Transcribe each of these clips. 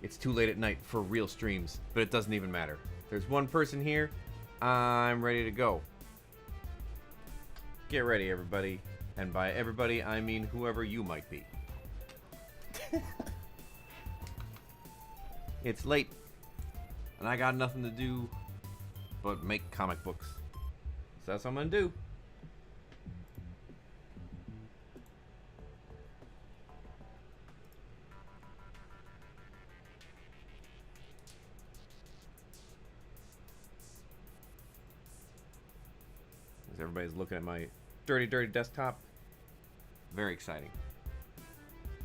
It's too late at night for real streams, but it doesn't even matter. There's one person here. I'm ready to go. Get ready, everybody. And by everybody, I mean whoever you might be. It's late, and I got nothing to do but make comic books. So that's what I'm gonna do. As everybody's looking at my dirty, dirty desktop. Very exciting.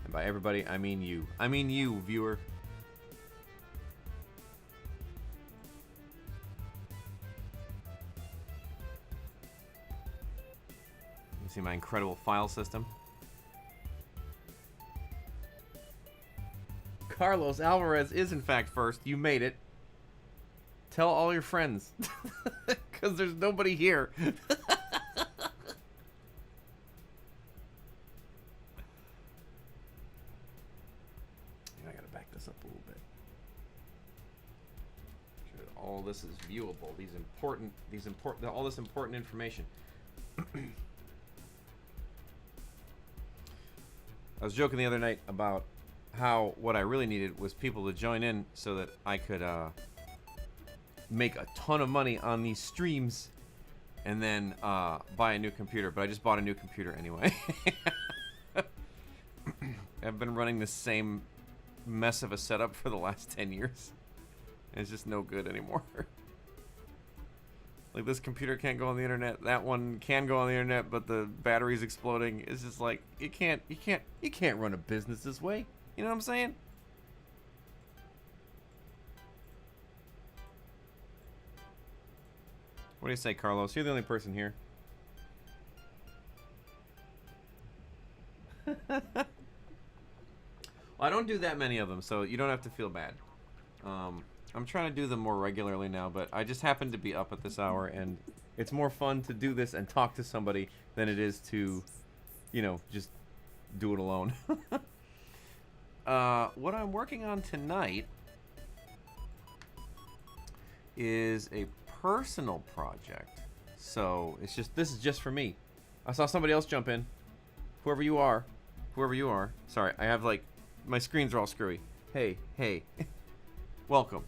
And by everybody, I mean you. I mean you, viewer. You see my incredible file system. Carlos Alvarez is in fact first. You made it. Tell all your friends. Because there's nobody here. I gotta back this up a little bit. Sure that all this is viewable. All this important information. I was joking the other night about how what I really needed was people to join in so that I could make a ton of money on these streams and then buy a new computer. But I just bought a new computer anyway. I've been running the same mess of a setup for the last 10 years. And it's just no good anymore. Like, this computer can't go on the internet. That one can go on the internet, but the battery's exploding. It's just like, you can't run a business this way. You know what I'm saying? What do you say, Carlos? You're the only person here. Well, I don't do that many of them, so you don't have to feel bad. I'm trying to do them more regularly now, but I just happen to be up at this hour, and it's more fun to do this and talk to somebody than it is to, you know, just do it alone. What I'm working on tonight is a personal project. So this is just for me. I saw somebody else jump in. Whoever you are. Sorry, I have like, my screens are all screwy. Hey. Welcome.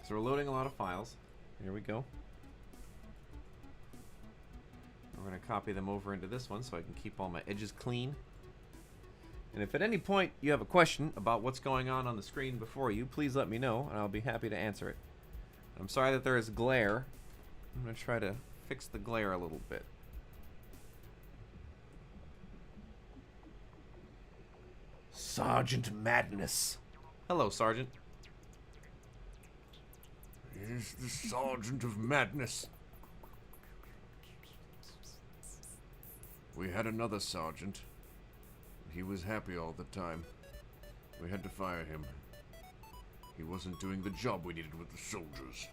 So we're loading a lot of files. Here we go. We're going to copy them over into this one so I can keep all my edges clean. And if at any point you have a question about what's going on the screen before you, please let me know and I'll be happy to answer it. I'm sorry that there is glare. I'm going to try to fix the glare a little bit. Sergeant Madness. Hello, Sergeant. It is the Sergeant of Madness. We had another sergeant. He was happy all the time. We had to fire him. He wasn't doing the job we needed with the soldiers.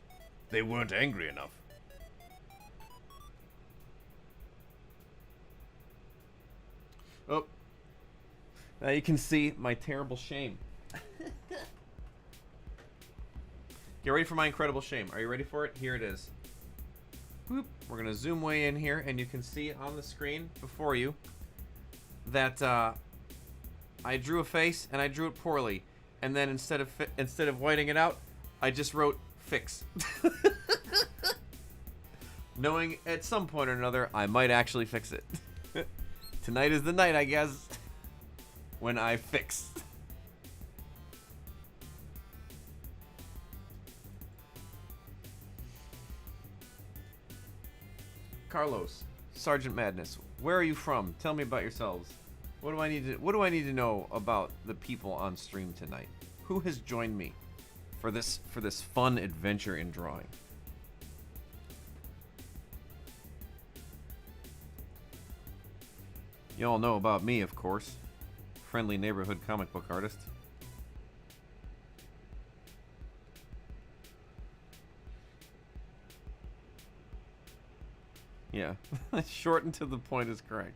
They weren't angry enough. Oh. Now you can see my terrible shame. Get ready for my incredible shame. Are you ready for it? Here it is. Boop. We're going to zoom way in here, and you can see on the screen before you that I drew a face, and I drew it poorly. And then instead of whiting it out, I just wrote fix. Knowing at some point or another, I might actually fix it. Tonight is the night, I guess, when I fix. Carlos, Sergeant Madness, where are you from? Tell me about yourselves. What do I need to know about the people on stream tonight? Who has joined me for this fun adventure in drawing? You all know about me, of course. Friendly neighborhood comic book artist. Yeah. Short and to the point is correct.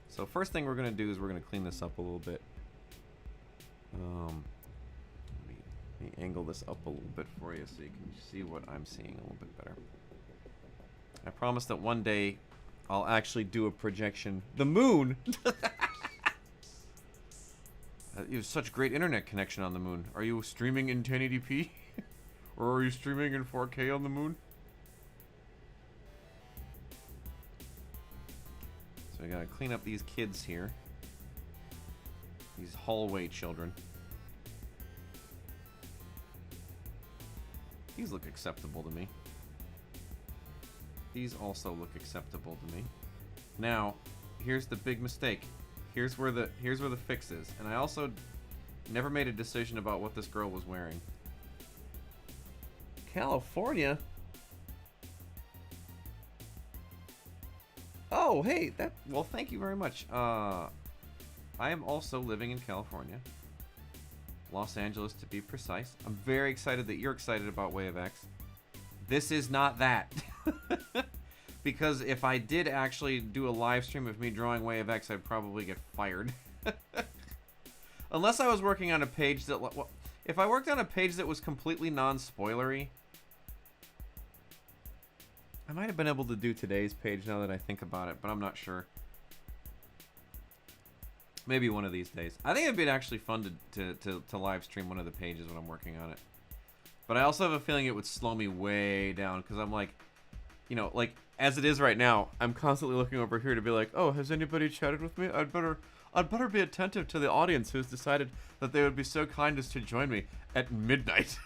So first thing we're going to do is we're going to clean this up a little bit. Let me angle this up a little bit for you so you can see what I'm seeing a little bit better. I promise that one day I'll actually do a projection. The moon! You have such great internet connection on the moon. Are you streaming in 1080p? Or are you streaming in 4K on the moon? So I gotta clean up these kids here. These hallway children. These look acceptable to me. These also look acceptable to me. Now, here's the big mistake. Here's where the fix is. And I also never made a decision about what this girl was wearing. California? Oh, hey, well, thank you very much. I am also living in California. Los Angeles, to be precise. I'm very excited that you're excited about Way of X. This is not that. Because if I did actually do a live stream of me drawing Way of X, I'd probably get fired. Unless I was working on a page that... If I worked on a page that was completely non-spoilery, I might have been able to do today's page now that I think about it, but I'm not sure. Maybe one of these days. I think it'd be actually fun to live stream one of the pages when I'm working on it. But I also have a feeling it would slow me way down, because I'm like... You know, like, as it is right now, I'm constantly looking over here to be like, oh, has anybody chatted with me? I'd better be attentive to the audience who's decided that they would be so kind as to join me at midnight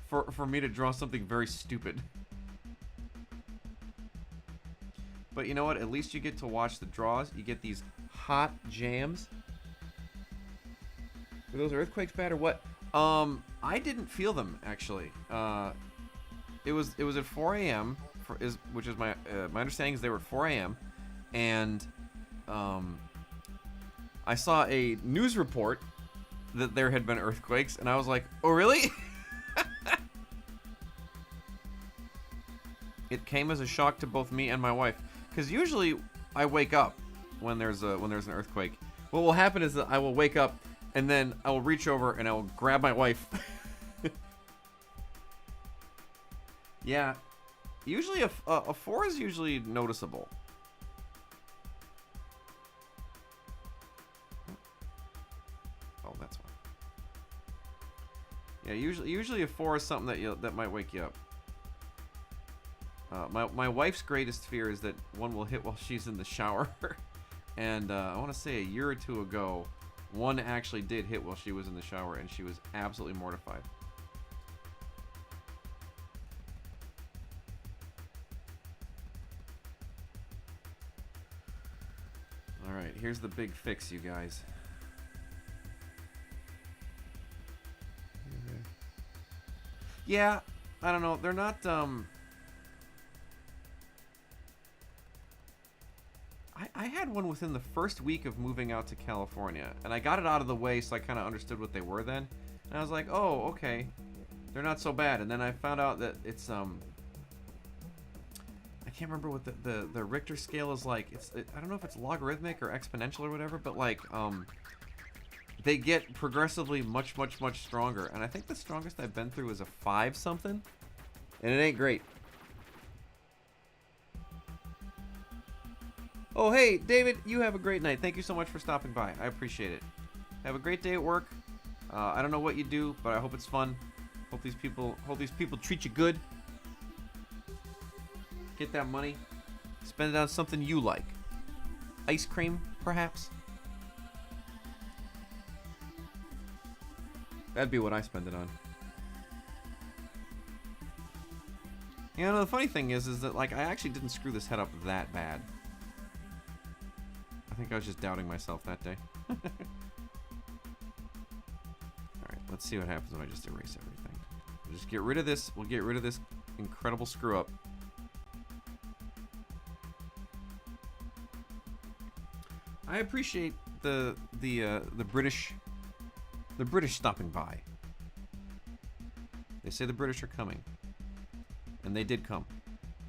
for me to draw something very stupid. But you know what? At least you get to watch the draws. You get these hot jams. Were those earthquakes bad or what? I didn't feel them, actually. It was at 4 a.m. which is my understanding is they were at 4 a.m. and I saw a news report that there had been earthquakes, and I was like, "Oh, really?" It came as a shock to both me and my wife, because usually I wake up when there's an earthquake. What will happen is that I will wake up and then I will reach over and I will grab my wife. Yeah, usually a 4 is usually noticeable. Oh, that's why. Yeah, usually a 4 is something that might wake you up. My wife's greatest fear is that one will hit while she's in the shower, and I want to say a year or two ago, one actually did hit while she was in the shower, and she was absolutely mortified. Alright, here's the big fix, you guys. Yeah, I don't know. They're not, I had one within the first week of moving out to California, and I got it out of the way so I kind of understood what they were then. And I was like, oh, okay. They're not so bad. And then I found out that it's, I can't remember what the Richter scale is like. I don't know if it's logarithmic or exponential or whatever, but like, they get progressively much stronger. And I think the strongest I've been through is a 5 something. And it ain't great. Oh, hey, David, you have a great night. Thank you so much for stopping by. I appreciate it. Have a great day at work. I don't know what you do, but I hope it's fun. Hope these people treat you good. Get that money. Spend it on something you like. Ice cream, perhaps? That'd be what I spend it on. You know, the funny thing is that, like, I actually didn't screw this head up that bad. I think I was just doubting myself that day. Alright, let's see what happens when I just erase everything. We'll just get rid of this. We'll get rid of this incredible screw up. I appreciate the British The British stopping by. They say the British are coming. And they did come.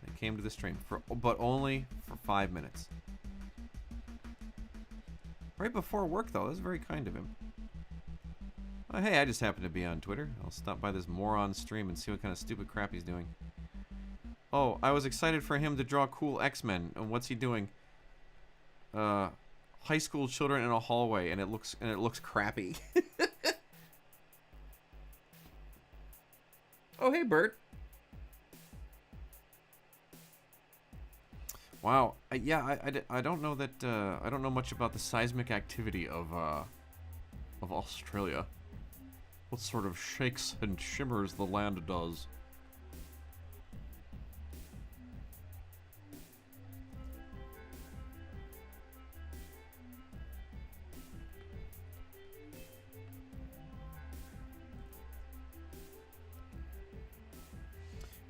They came to the stream, but only for 5 minutes. Right before work, though. That was very kind of him. Oh, hey, I just happened to be on Twitter. I'll stop by this moron stream and see what kind of stupid crap he's doing. Oh, I was excited for him to draw cool X-Men. And what's he doing? High school children in a hallway, and it looks crappy. Oh, hey, Bert. Wow. I don't know that. I don't know much about the seismic activity of Australia. What sort of shakes and shimmers the land does.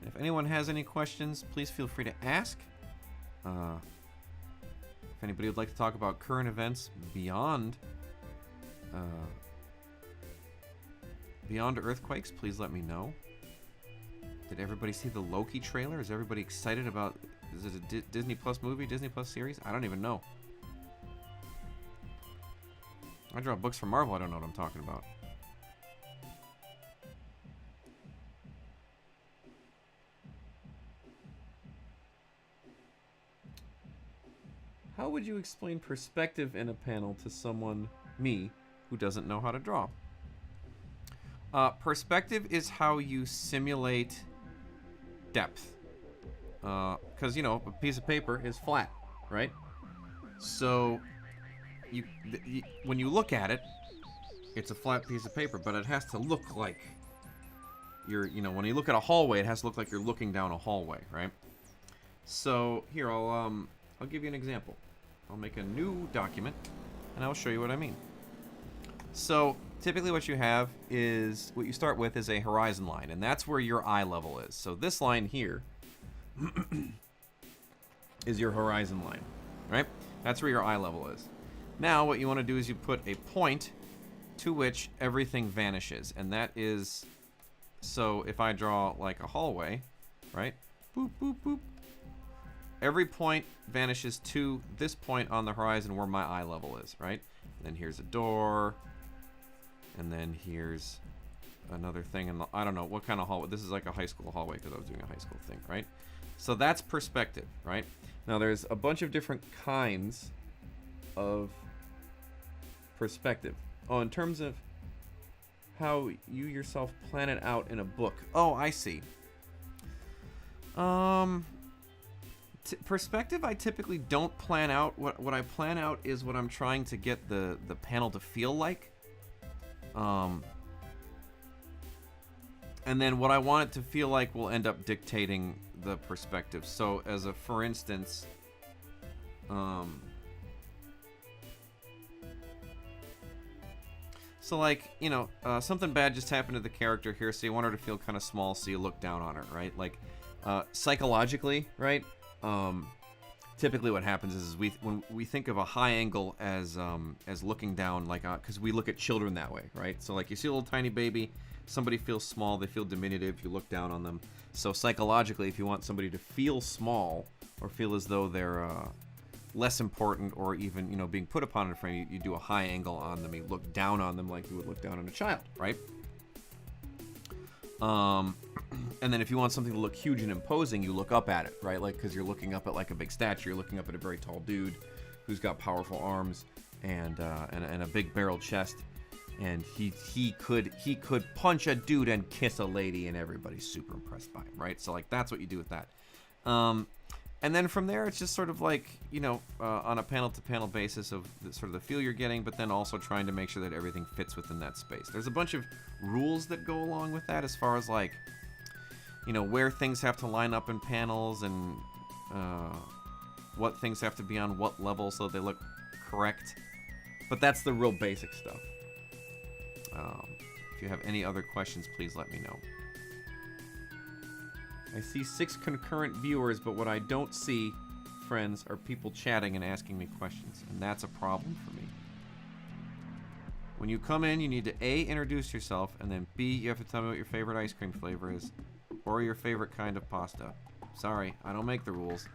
If anyone has any questions, please feel free to ask. If anybody would like to talk about current events beyond earthquakes, please let me know. Did everybody see the Loki trailer? Is everybody excited about? Is it a Disney Plus movie, Disney Plus series? I don't even know. I draw books for Marvel. I don't know what I'm talking about. How would you explain perspective in a panel to someone, me, who doesn't know how to draw? Perspective is how you simulate depth. Because, you know, a piece of paper is flat, right? So, when you look at it, it's a flat piece of paper, but it has to look like when you look at a hallway, it has to look like you're looking down a hallway, right? So, here, I'll give you an example. I'll make a new document, and I'll show you what I mean. So, typically what you have is, what you start with is a horizon line, and that's where your eye level is. So this line here is your horizon line, right? That's where your eye level is. Now, what you want to do is you put a point to which everything vanishes, and that is, so if I draw like a hallway, right? Boop, boop, boop. Every point vanishes to this point on the horizon where my eye level is, right? And then here's a door, and then here's another thing, and I don't know what kind of hallway. This is like a high school hallway because I was doing a high school thing, right? So that's perspective, right? Now there's a bunch of different kinds of perspective. Oh, in terms of how you yourself plan it out in a book. Oh, I see. Perspective, I typically don't plan out. What I plan out is what I'm trying to get the panel to feel like. And then what I want it to feel like will end up dictating the perspective. So, for instance, so like, something bad just happened to the character here, so you want her to feel kind of small, so you look down on her, right? Like, psychologically, right? Typically what happens is when we think of a high angle as looking down, like, because we look at children that way, right? So like you see a little tiny baby, somebody feels small, they feel diminutive, you look down on them. So psychologically, if you want somebody to feel small or feel as though they're less important or even, being put upon in a frame, you do a high angle on them, you look down on them like you would look down on a child, right? And then if you want something to look huge and imposing, you look up at it, right? Like, because you're looking up at like a big statue, you're looking up at a very tall dude who's got powerful arms and a big barrel chest, and he could punch a dude and kiss a lady, and everybody's super impressed by him, right? So like that's what you do with that. And then from there, it's just sort of like, on a panel-to-panel basis of sort of the feel you're getting, but then also trying to make sure that everything fits within that space. There's a bunch of rules that go along with that as far as like, where things have to line up in panels and what things have to be on what level so they look correct. But that's the real basic stuff. If you have any other questions, please let me know. I see 6 concurrent viewers, but what I don't see, friends, are people chatting and asking me questions, and that's a problem for me. When you come in, you need to A, introduce yourself, and then B, you have to tell me what your favorite ice cream flavor is, or your favorite kind of pasta. Sorry, I don't make the rules.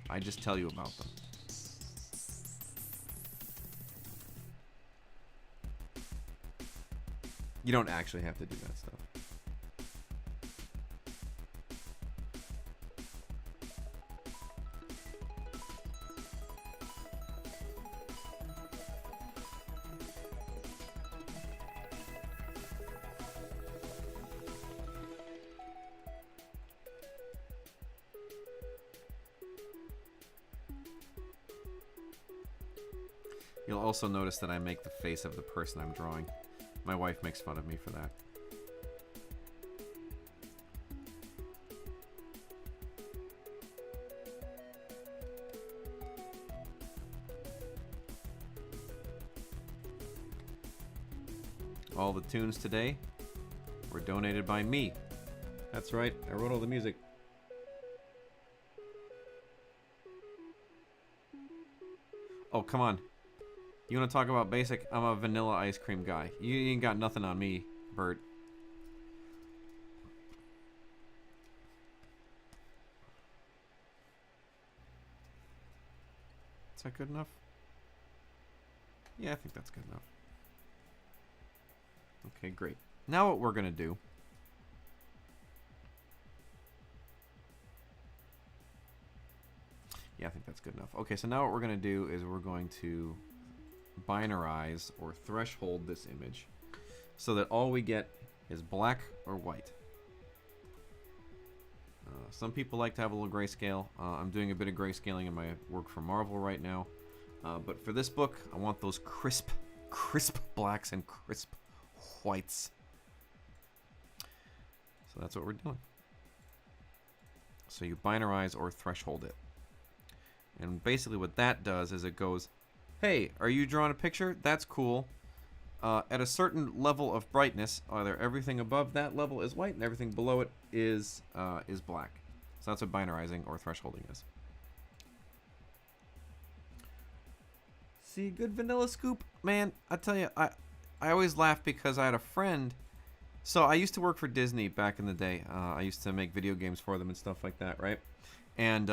I just tell you about them. You don't actually have to do that stuff. You'll also notice that I make the face of the person I'm drawing. My wife makes fun of me for that. All the tunes today were donated by me. That's right, I wrote all the music. Oh, come on. You want to talk about basic? I'm a vanilla ice cream guy. You ain't got nothing on me, Bert. Is that good enough? Yeah, I think that's good enough. Okay, great. Now what we're going to do... Yeah, I think that's good enough. Okay, so now what we're going to do is we're going to binarize or threshold this image so that all we get is black or white. Some people like to have a little grayscale. I'm doing a bit of grayscaling in my work for Marvel right now. But for this book, I want those crisp blacks and crisp whites. So that's what we're doing. So you binarize or threshold it. And basically what that does is it goes, hey, are you drawing a picture? That's cool. At a certain level of brightness, either everything above that level is white and everything below it is black. So that's what binarizing or thresholding is. See, good vanilla scoop? Man, I tell you, I always laugh because I had a friend. So I used to work for Disney back in the day. I used to make video games for them and stuff like that, right? And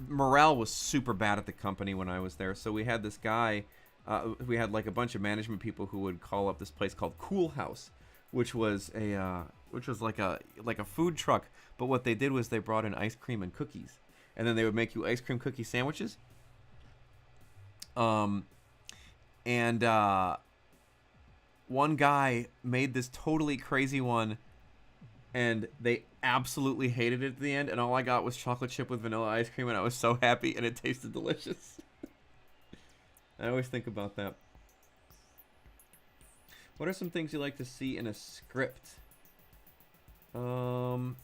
morale was super bad at the company when I was there. So we had this guy, we had like a bunch of management people who would call up this place called Cool House, which was like a food truck. But what they did was they brought in ice cream and cookies, and then they would make you ice cream cookie sandwiches. One guy made this totally crazy one, and they absolutely hated it at the end, and all I got was chocolate chip with vanilla ice cream, and I was so happy, and it tasted delicious. I always think about that. What are some things you like to see in a script? It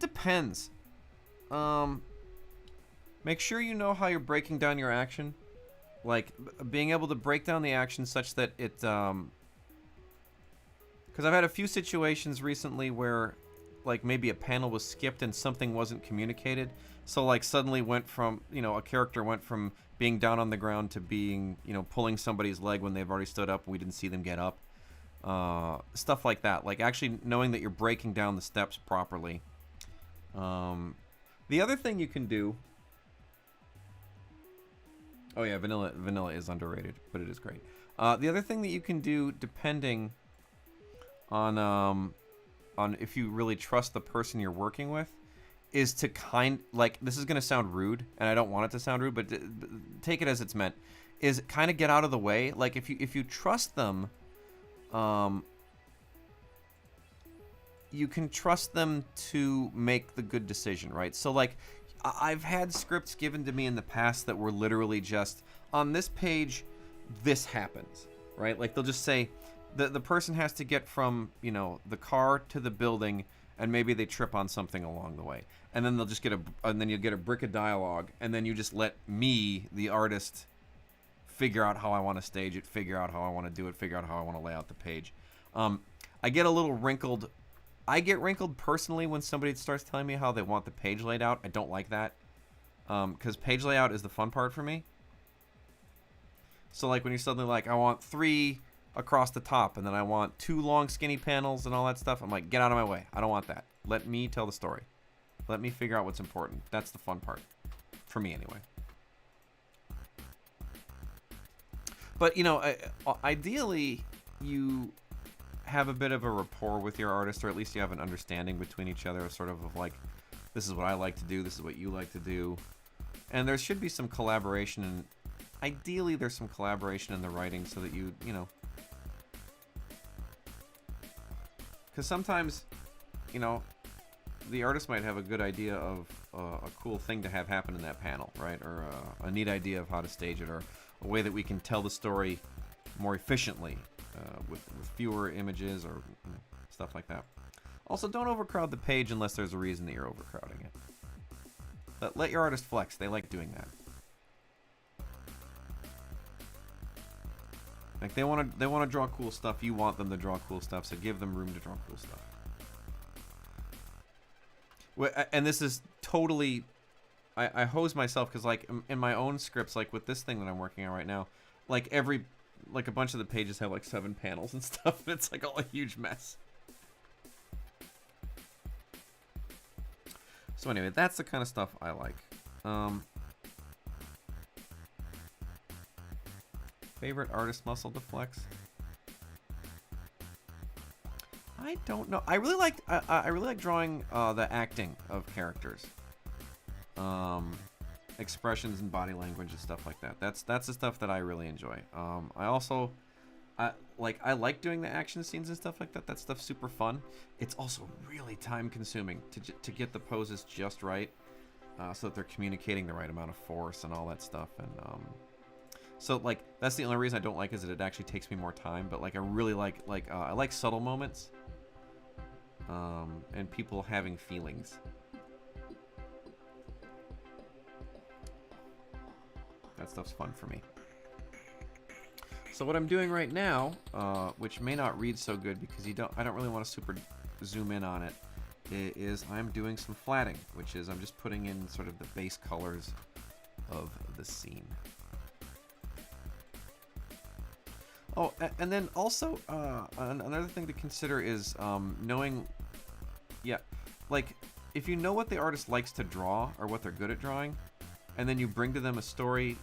depends. Make sure you know how you're breaking down your action. Like, being able to break down the action such that it, because I've had a few situations recently where, like, maybe a panel was skipped and something wasn't communicated. So, like, suddenly went from, a character went from being down on the ground to being, pulling somebody's leg when they've already stood up and we didn't see them get up. Stuff like that. Like, actually knowing that you're breaking down the steps properly. The other thing you can do... Oh yeah, vanilla is underrated, but it is great. The other thing that you can do, depending on if you really trust the person you're working with, is to this is gonna sound rude, and I don't want it to sound rude, but take it as it's meant. Is kind of get out of the way. Like if you trust them, you can trust them to make the good decision, right? So like, I've had scripts given to me in the past that were literally just, on this page, this happens, right? Like, they'll just say, the person has to get from, the car to the building, and maybe they trip on something along the way. And then they'll just and then you'll get a brick of dialogue, and then you just let me, the artist, figure out how I want to stage it, figure out how I want to do it, figure out how I want to lay out the page. I get a little wrinkled. I get wrinkled personally when somebody starts telling me how they want the page laid out. I don't like that. Because page layout is the fun part for me. So like when you're suddenly like, I want 3 across the top, and then I want 2 long skinny panels and all that stuff, I'm like, get out of my way. I don't want that. Let me tell the story. Let me figure out what's important. That's the fun part. For me, anyway. But, you know, ideally, you have a bit of a rapport with your artist, or at least you have an understanding between each other, sort of like, this is what I like to do, this is what you like to do. And there should be some collaboration, and ideally there's some collaboration in the writing so that you know. Because sometimes, you know, the artist might have a good idea of a cool thing to have happen in that panel, right? Or a neat idea of how to stage it, or a way that we can tell the story more efficiently with fewer images, or stuff like that. Also, don't overcrowd the page unless there's a reason that you're overcrowding it. But let your artist flex. They like doing that. Like they want to draw cool stuff. You want them to draw cool stuff, so give them room to draw cool stuff. And this is totally, I hose myself because like in my own scripts, like with this thing that I'm working on right now, like a bunch of the pages have like 7 panels and stuff. And it's like all a huge mess. So anyway, that's the kind of stuff I like. Favorite artist muscle to flex? I don't know. I really like drawing the acting of characters, expressions and body language and stuff like that. That's the stuff that I really enjoy. I like doing the action scenes and stuff like that. That stuff's super fun. It's also really time consuming to get the poses just right, so that they're communicating the right amount of force and all that stuff. And so like that's the only reason I don't like is that it actually takes me more time. But like I really like I like subtle moments. And people having feelings. That stuff's fun for me. So what I'm doing right now, which may not read so good because I don't really want to super zoom in on it, is I'm doing some flatting, which is I'm just putting in sort of the base colors of the scene. Oh, and then also another thing to consider is knowing, like if you know what the artist likes to draw or what they're good at drawing, and then you bring to them a story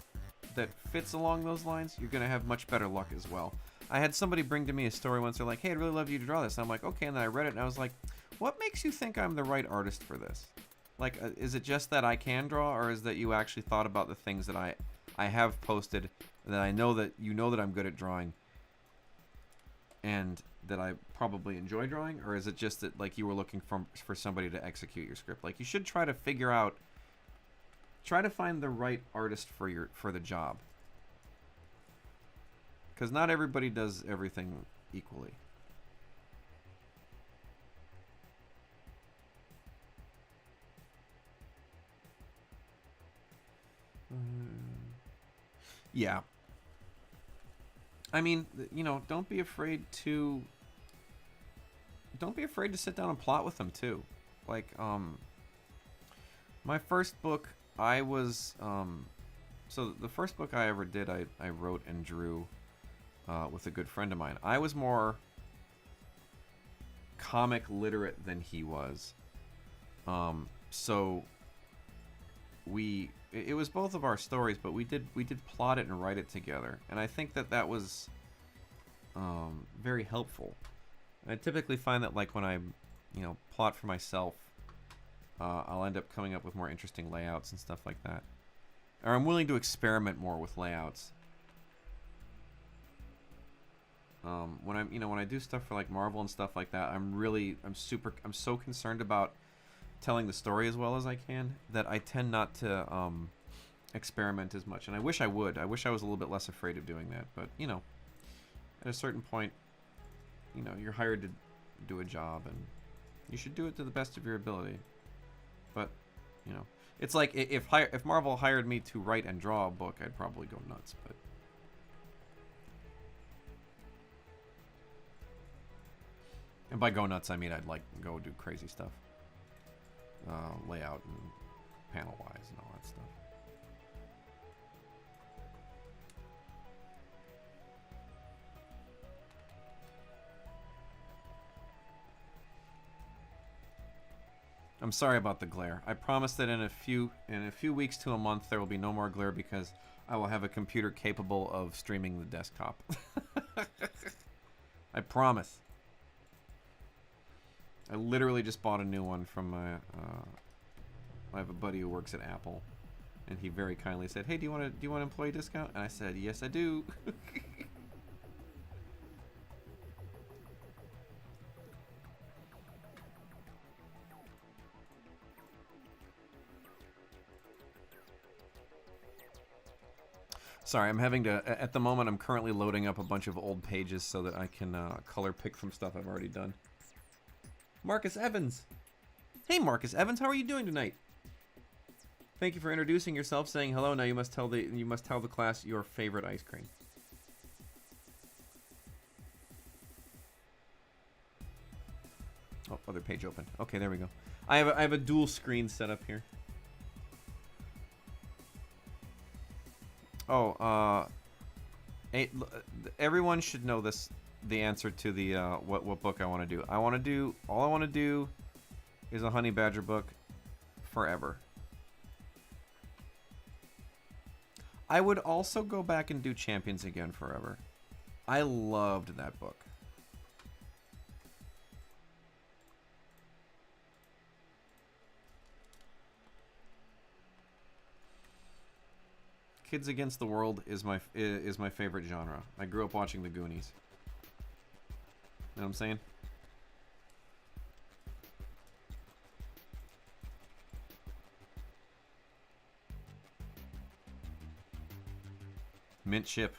that fits along those lines, you're gonna have much better luck as well. I had somebody bring to me a story once. They're like, "Hey, I'd really love you to draw this." And I'm like, "Okay," and then I read it and I was like, "What makes you think I'm the right artist for this? Like, is it just that I can draw, or is that you actually thought about the things that I have posted, that I know that you know that I'm good at drawing, and that I probably enjoy drawing, or is it just that like you were looking for somebody to execute your script?" Like you should try to find the right artist for the job, because not everybody does everything equally. Yeah. I mean, you know, don't be afraid to sit down and plot with them too. Like, my first book, I was, so the first book I ever did, I wrote and drew with a good friend of mine. I was more comic literate than he was. So it was both of our stories, but we did plot it and write it together, and I think that was very helpful. And I typically find that like when I plot for myself, I'll end up coming up with more interesting layouts and stuff like that, or I'm willing to experiment more with layouts. When I do stuff for like Marvel and stuff like that, I'm so concerned about telling the story as well as I can that I tend not to experiment as much. And I wish I would. I wish I was a little bit less afraid of doing that. But at a certain point, you're hired to do a job, and you should do it to the best of your ability. But it's like if Marvel hired me to write and draw a book, I'd probably go nuts. But and by go nuts, I mean I'd like go do crazy stuff. Layout and panel wise and all that stuff. I'm sorry about the glare. I promise that in a few weeks to a month there will be no more glare because I will have a computer capable of streaming the desktop. I promise. I literally just bought a new one from my. I have a buddy who works at Apple, and he very kindly said, "Hey, do you want an employee discount?" And I said, "Yes, I do." Sorry, I'm having to. At the moment, I'm currently loading up a bunch of old pages so that I can color pick from stuff I've already done. Marcus Evans. Hey, Marcus Evans, how are you doing tonight? Thank you for introducing yourself, saying hello. Now you must tell the class your favorite ice cream. Oh, other page open. Okay, there we go. I have a dual screen set up here. Oh, everyone should know this. The answer to the what book I want to do. All I want to do is a Honey Badger book forever. I would also go back and do Champions again forever. I loved that book. Kids Against the World is my favorite genre. I grew up watching The Goonies. You know what I'm saying? Mint chip,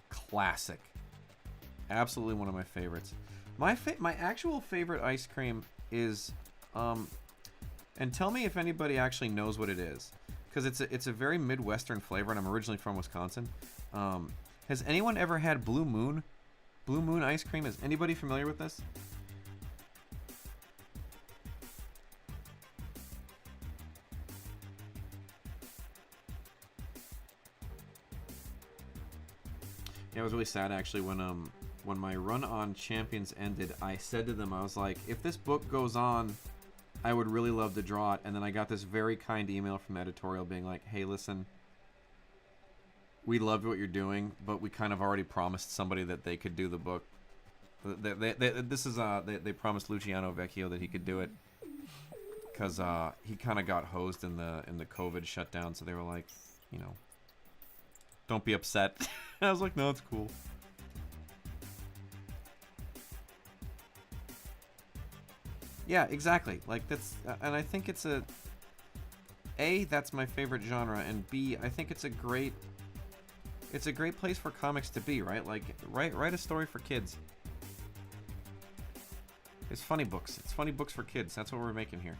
classic. Absolutely one of my favorites. My actual favorite ice cream is, and tell me if anybody actually knows what it is, because it's a very Midwestern flavor, and I'm originally from Wisconsin. Has anyone ever had Blue Moon? Blue Moon ice cream? Is anybody familiar with this? Yeah, it was really sad actually when my run on Champions ended. I said to them, I was like, if this book goes on, I would really love to draw it. And then I got this very kind email from the editorial being like, hey, listen, we loved what you're doing, but we kind of already promised somebody that they could do the book. They promised Luciano Vecchio that he could do it because he kind of got hosed in the COVID shutdown. So they were like, you know, don't be upset. I was like, no, it's cool. Yeah, exactly. Like that's, and I think it's A, that's my favorite genre, and B, I think it's a great place for comics to be, right? Like, write a story for kids. It's funny books. It's funny books for kids. That's what we're making here.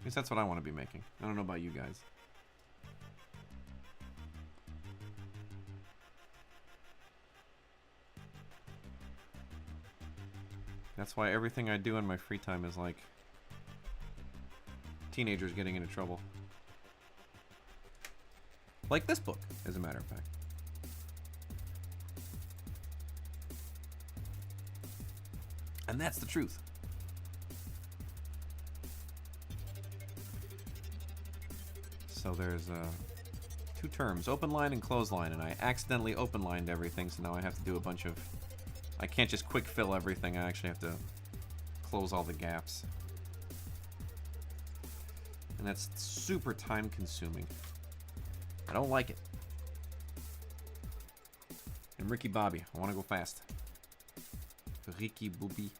At least that's what I want to be making. I don't know about you guys. That's why everything I do in my free time is like teenagers getting into trouble. Like this book, as a matter of fact. And that's the truth. So there's two terms, open line and close line, and I accidentally open lined everything, so now I have to do a bunch of... I can't just quick fill everything, I actually have to close all the gaps. And that's super time consuming. I don't like it. And Ricky Bobby, I want to go fast. Ricky Bobby.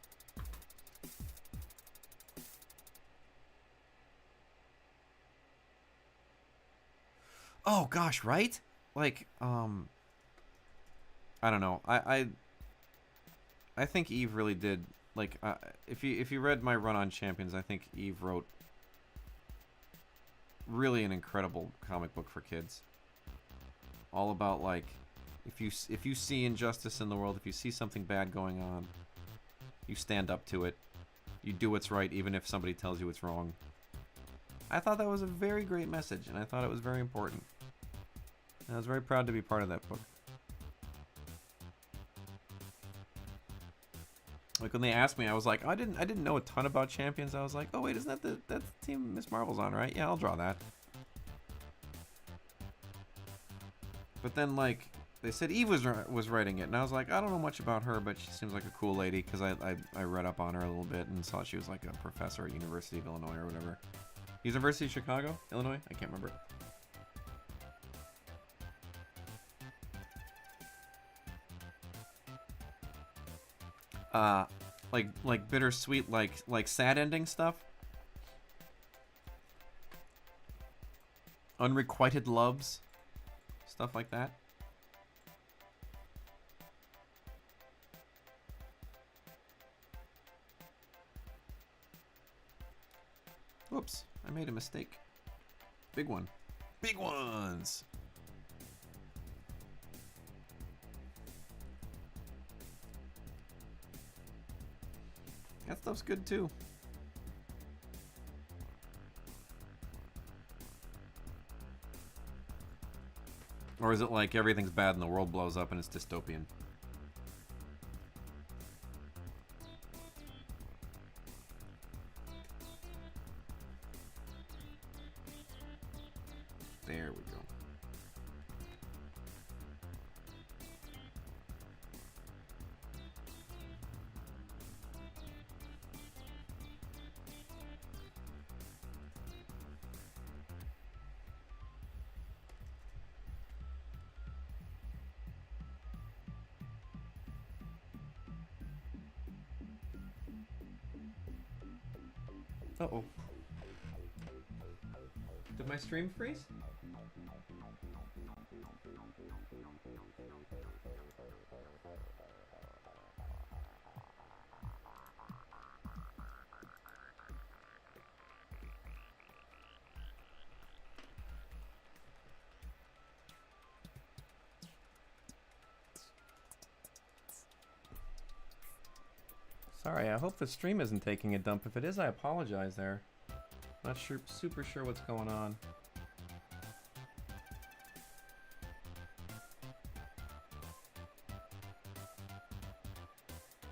Oh gosh, right? Like, I don't know. I think Eve really did. Like, if you read my run on Champions, I think Eve wrote really an incredible comic book for kids. All about, like, if you see injustice in the world, if you see something bad going on, you stand up to it. You do what's right, even if somebody tells you it's wrong. I thought that was a very great message, and I thought it was very important. And I was very proud to be part of that book. Like when they asked me, I was like, oh, I didn't know a ton about Champions. I was like, oh wait, isn't that that's the team Miss Marvel's on, right? Yeah, I'll draw that. But then like they said Eve was writing it, and I was like, I don't know much about her, but she seems like a cool lady because I read up on her a little bit and saw she was like a professor at University of Illinois or whatever. University of Chicago, Illinois? I can't remember. Like bittersweet, like sad ending stuff. Unrequited loves, stuff like that. Whoops, I made a mistake. Big one. Big ones! That stuff's good too. Or is it like everything's bad and the world blows up and it's dystopian? There we go. Uh-oh. Did my stream freeze? Sorry, I hope the stream isn't taking a dump. If it is, I apologize there. Not sure, super sure what's going on.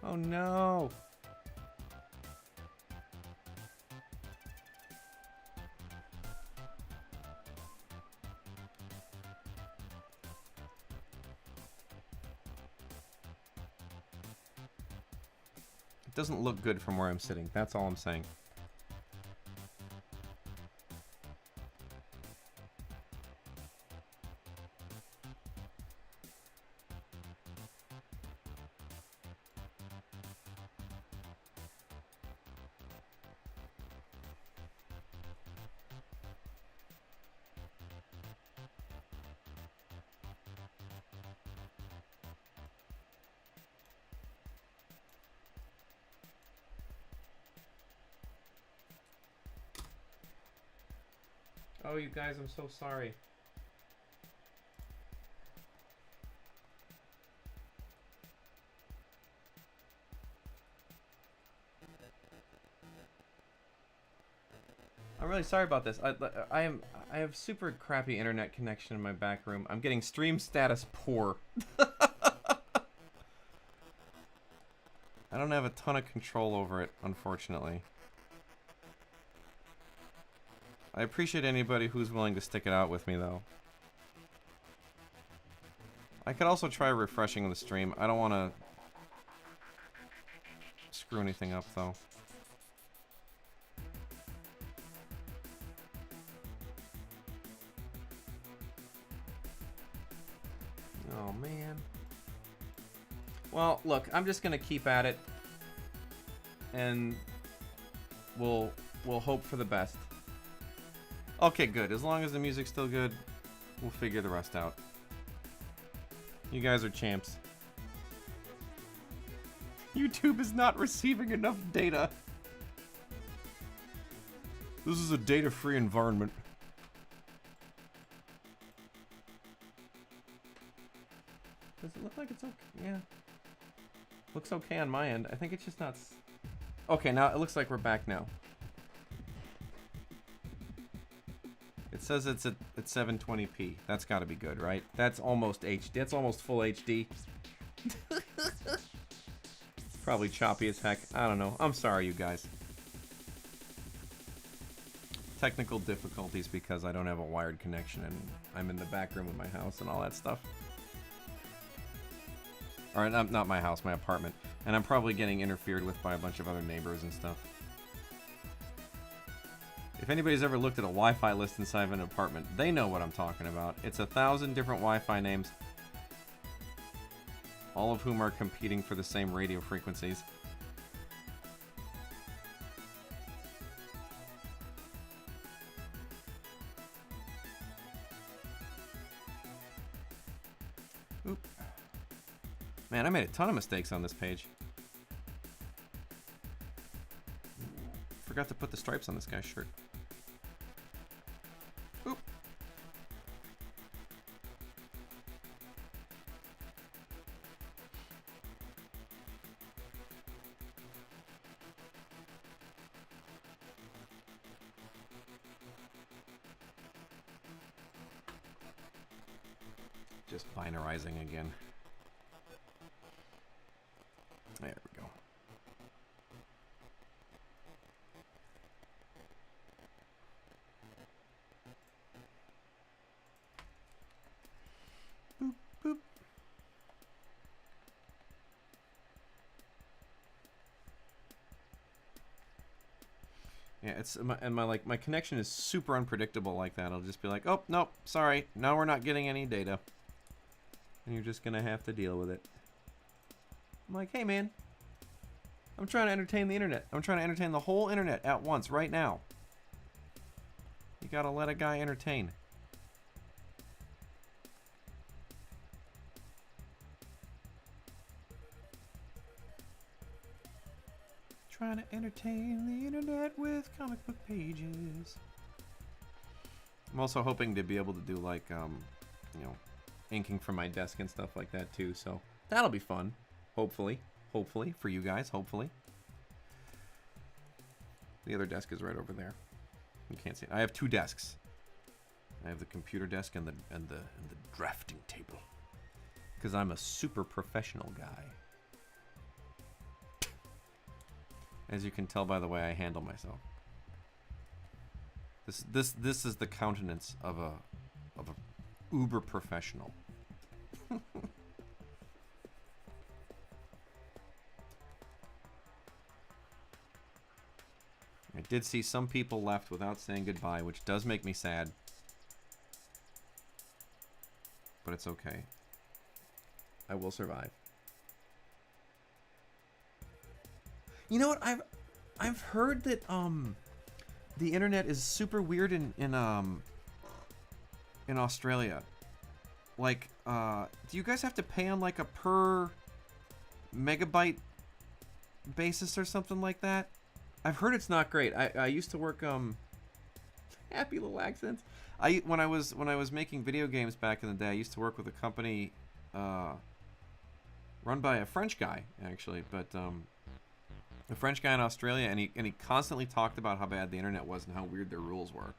Oh no! It doesn't look good from where I'm sitting. That's all I'm saying. Oh, you guys, I'm so sorry. I'm really sorry about this. I have super crappy internet connection in my back room. I'm getting stream status poor. I don't have a ton of control over it, unfortunately. I appreciate anybody who's willing to stick it out with me, though. I could also try refreshing the stream. I don't want to screw anything up, though. Oh, man. Well, look, I'm just going to keep at it. And we'll hope for the best. Okay, good. As long as the music's still good, we'll figure the rest out. You guys are champs. YouTube is not receiving enough data. This is a data-free environment. Does it look like it's okay? Yeah. Looks okay on my end. I think it's just not... Okay, now it looks like we're back now. It says it's at 720p. That's got to be good, right? That's almost HD. That's almost full HD. Probably choppy as heck. I don't know. I'm sorry, you guys. Technical difficulties because I don't have a wired connection and I'm in the back room of my house and all that stuff. Or not my house, my apartment. And I'm probably getting interfered with by a bunch of other neighbors and stuff. If anybody's ever looked at a Wi-Fi list inside of an apartment, they know what I'm talking about. It's 1,000 different Wi-Fi names, all of whom are competing for the same radio frequencies. Oop. Man, I made a ton of mistakes on this page. Forgot to put the stripes on this guy's shirt. Oop. Just binarizing again. There we go. Boop, boop. Yeah, it's my connection is super unpredictable like that. I'll just be like, "Oh, nope, sorry. No, we're not getting any data." And you're just gonna have to deal with it. I'm like, hey man, I'm trying to entertain the internet. I'm trying to entertain the whole internet at once, right now. You gotta let a guy entertain. Trying to entertain the internet with comic book pages. I'm also hoping to be able to do like, you know, inking from my desk and stuff like that too, so that'll be fun. Hopefully for you guys, hopefully. The other desk is right over there. You can't see it. I have two desks. I have the computer desk and the drafting table, because I'm a super professional guy. As you can tell by the way I handle myself. This is the countenance of a uber professional. I did see some people left without saying goodbye, which does make me sad. But it's okay. I will survive. You know what? I've heard that the internet is super weird in Australia. Like, do you guys have to pay on like a per megabyte basis or something like that? I've heard it's not great. I used to work happy little accents. When I was making video games back in the day, I used to work with a company run by a French guy actually, but a French guy in Australia, and he constantly talked about how bad the internet was and how weird their rules were,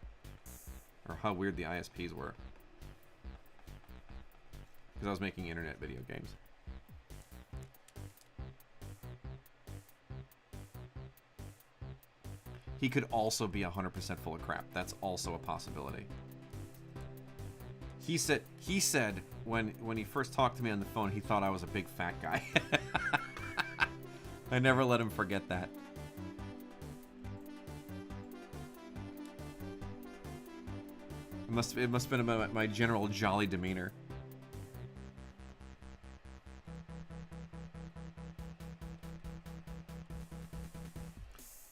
or how weird the ISPs were. Because I was making internet video games. He could also be 100% full of crap. That's also a possibility. He said when he first talked to me on the phone, he thought I was a big fat guy. I never let him forget that. It must have been about my general jolly demeanor.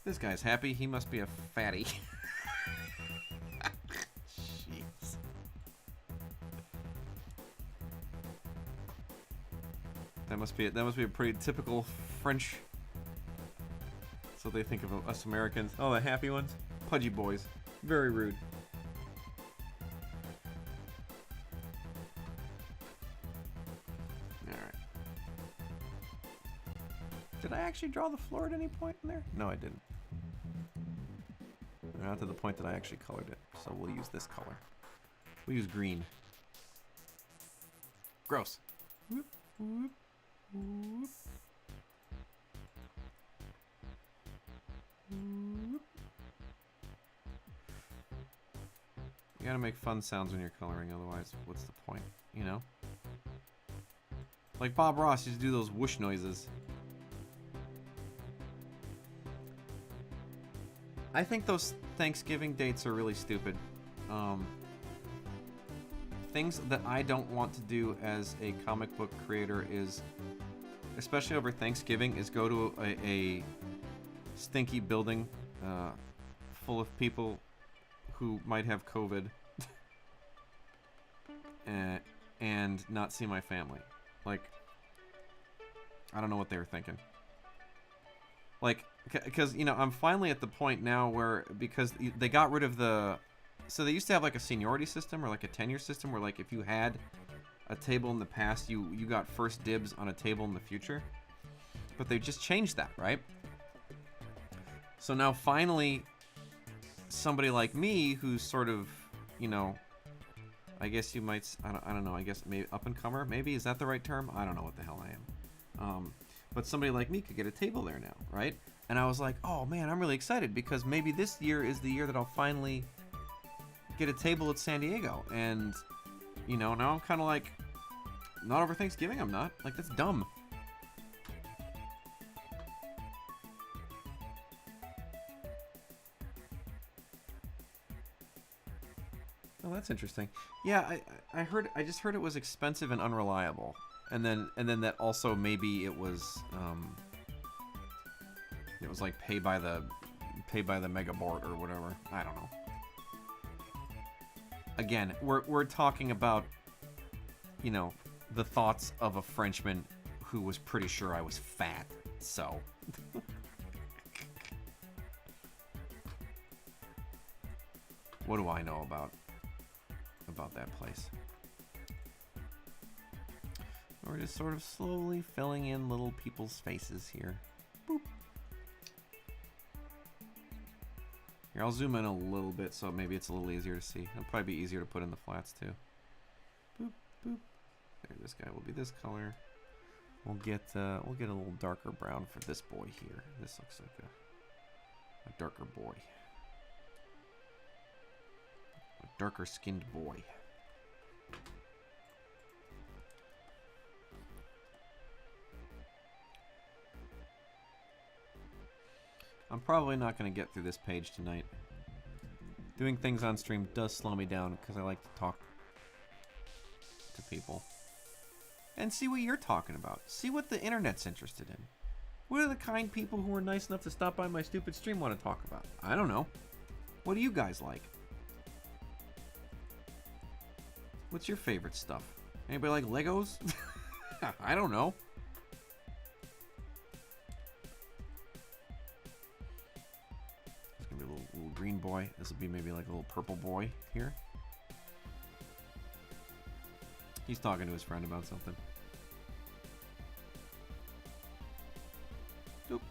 This guy's happy. He must be a fatty. Jeez. That must be a pretty typical French. That's what they think of us Americans. Oh, the happy ones, pudgy boys, very rude. All right. Did I actually draw the floor at any point in there? No, I didn't. Not to the point that I actually colored it, so we'll use this color. We'll use green. Gross. Whoop, whoop, whoop. You gotta make fun sounds when you're coloring, otherwise, what's the point? You know? Like Bob Ross used to do those whoosh noises. I think those Thanksgiving dates are really stupid. Things that I don't want to do as a comic book creator is, especially over Thanksgiving, is go to a stinky building full of people who might have COVID and not see my family. Like, I don't know what they were thinking. Like, because, you know, I'm finally at the point now where, because they got rid of the, so they used to have like a seniority system or like a tenure system where like if you had a table in the past, you got first dibs on a table in the future. But they just changed that, right? So now finally, somebody like me who's sort of, you know, I guess you might, I don't know, I guess maybe up-and-comer, maybe? Is that the right term? I don't know what the hell I am. But somebody like me could get a table there now, right? And I was like, oh man, I'm really excited because maybe this year is the year that I'll finally get a table at San Diego. And, you know, now I'm kind of like, not over Thanksgiving, I'm not. Like, that's dumb. Oh, that's interesting. Yeah, I just heard it was expensive and unreliable. And then that also maybe it was like pay by the megabort or whatever. I don't know. Again, we're talking about, you know, the thoughts of a Frenchman who was pretty sure I was fat. So what do I know about that place? We're just sort of slowly filling in little people's faces here. Boop. Here, I'll zoom in a little bit so maybe it's a little easier to see. It'll probably be easier to put in the flats too. Boop, boop. There, this guy will be this color. We'll get a little darker brown for this boy here. This looks like a darker boy. A darker skinned boy. I'm probably not going to get through this page tonight. Doing things on stream does slow me down because I like to talk to people. And see what you're talking about. See what the internet's interested in. What are the kind people who are nice enough to stop by my stupid stream want to talk about? I don't know. What do you guys like? What's your favorite stuff? Anybody like Legos? I don't know. Little green boy. This will be maybe like a little purple boy here. He's talking to his friend about something. Doop.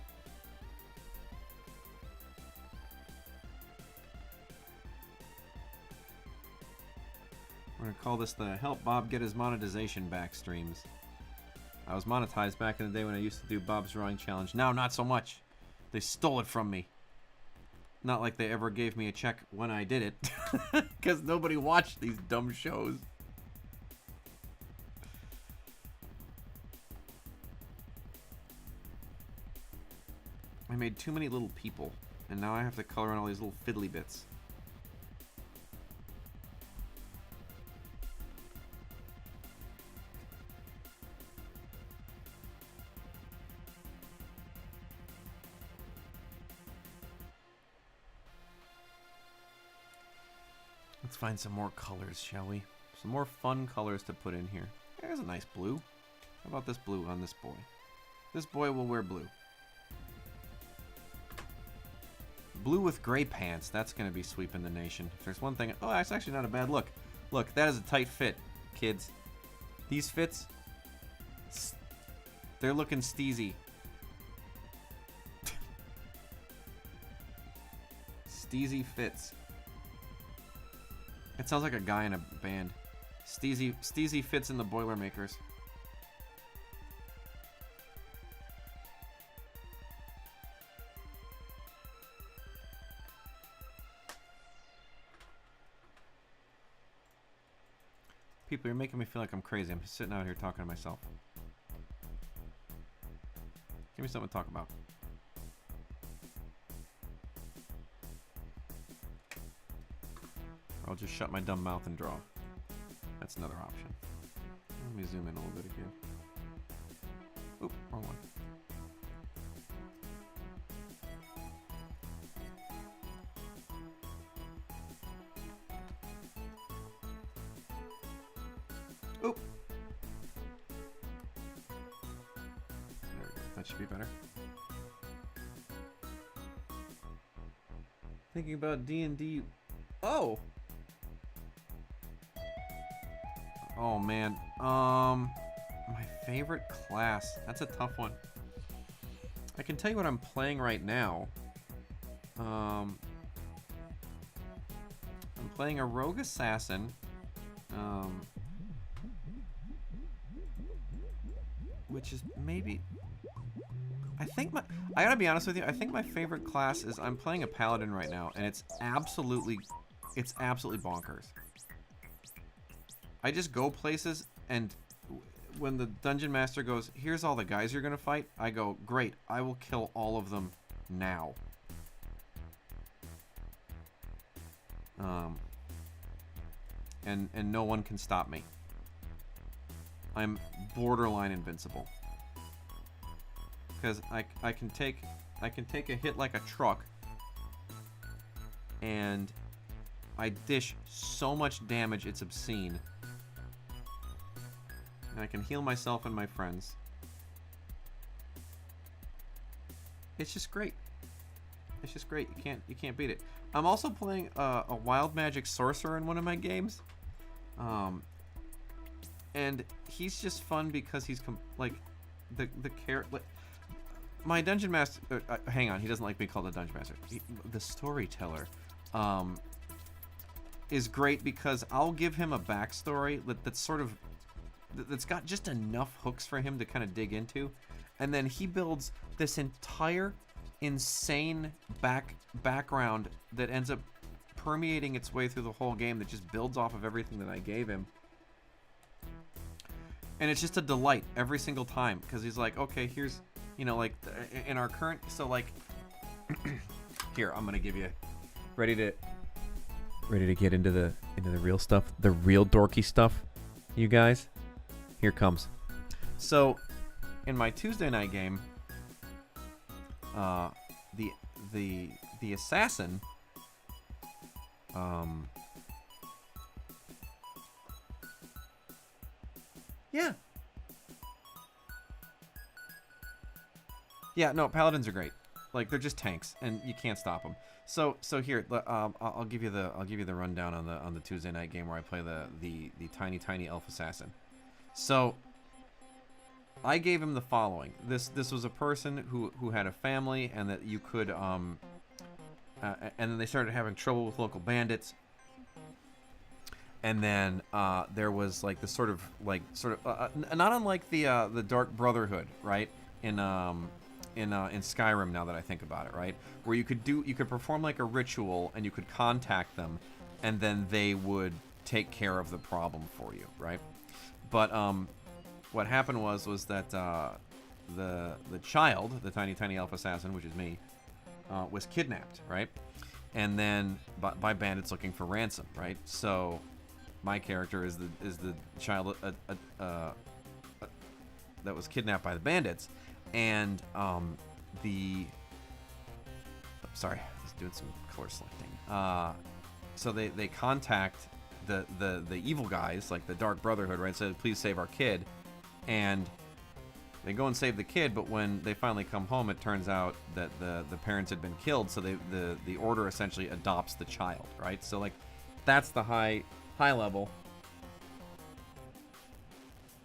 We're gonna call this the Help Bob Get His Monetization Back streams. I was monetized back in the day when I used to do Bob's Drawing Challenge. Now, not so much. They stole it from me. Not like they ever gave me a check when I did it. Because nobody watched these dumb shows. I made too many little people. And now I have to color in all these little fiddly bits. Let's find some more colors, shall we? Some more fun colors to put in here. There's a nice blue. How about this blue on this boy? This boy will wear blue. Blue with gray pants. That's going to be sweeping the nation. If there's one thing... Oh, that's actually not a bad look. Look, that is a tight fit, kids. These fits... They're looking steezy. Steezy fits. It sounds like a guy in a band. Steezy fits in the Boilermakers. People, you're making me feel like I'm crazy. I'm sitting out here talking to myself. Give me something to talk about. Or I'll just shut my dumb mouth and draw. That's another option. Let me zoom in a little bit again. Oop, wrong one. Oop. There we go. That should be better. Thinking about D&D. Oh. Oh man. My favorite class. That's a tough one. I can tell you what I'm playing right now. I'm playing a rogue assassin. Which is maybe... I gotta be honest with you, I think my favorite class is... I'm playing a paladin right now, and it's absolutely bonkers. I just go places, and when the dungeon master goes, here's all the guys you're gonna fight, I go, great, I will kill all of them now. And no one can stop me. I'm borderline invincible. Because I can take a hit like a truck, and I dish so much damage it's obscene. And I can heal myself and my friends. It's just great. It's just great. You can't beat it. I'm also playing a wild magic sorcerer in one of my games. And he's just fun because he's like the character. My dungeon master. Hang on, he doesn't like being called a dungeon master. The storyteller is great because I'll give him a backstory that's got just enough hooks for him to kind of dig into, and then he builds this entire insane background that ends up permeating its way through the whole game, that just builds off of everything that I gave him. And it's just a delight every single time, because he's like, okay, here's, you know, like in our current, so like here, I'm gonna give you ready to get into the real stuff, the real dorky stuff, you guys. Here it comes. So in my Tuesday night game, the assassin, yeah, no, paladins are great. Like, they're just tanks, and you can't stop them. So here, I'll give you the rundown on the Tuesday night game where I play the tiny elf assassin. So I gave him the following. This was a person who had a family, and that you could and then they started having trouble with local bandits. And then there was like this sort of not unlike the Dark Brotherhood, right? In Skyrim, now that I think about it, right? Where you could perform like a ritual, and you could contact them, and then they would take care of the problem for you, right? But what happened was that the child, the tiny elf assassin, which is me, was kidnapped, right? And then by bandits looking for ransom, right? So my character is the child that was kidnapped by the bandits, and sorry, I was doing some color selecting. So they contact the evil guys, like the Dark Brotherhood, right? So please save our kid, and they go and save the kid. But when they finally come home, it turns out that the parents had been killed. So the order essentially adopts the child, right? So like that's the high level.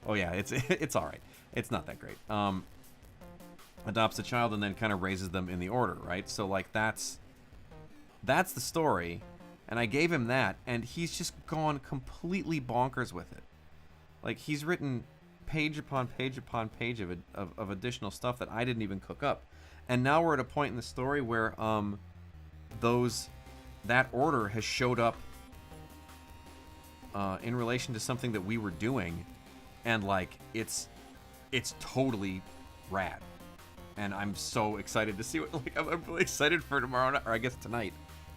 Oh yeah, it's all right. It's not that great. Adopts the child and then kind of raises them in the order, right? So like that's the story, and I gave him that, and he's just gone completely bonkers with it. Like, he's written page upon page upon page of additional stuff that I didn't even cook up, and now we're at a point in the story where that order has showed up in relation to something that we were doing, and like it's totally rad. And I'm so excited to see what, like, I'm really excited for tomorrow night, or I guess tonight,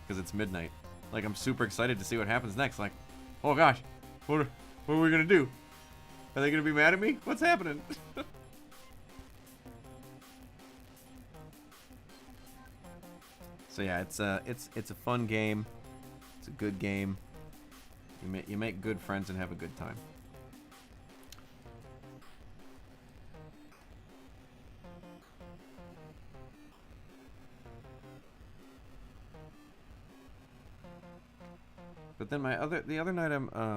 because it's midnight. Like, I'm super excited to see what happens next. Like, oh gosh, what are we gonna do? Are they gonna be mad at me? What's happening? So yeah, it's a fun game. It's a good game. You make good friends and have a good time. But then the other night,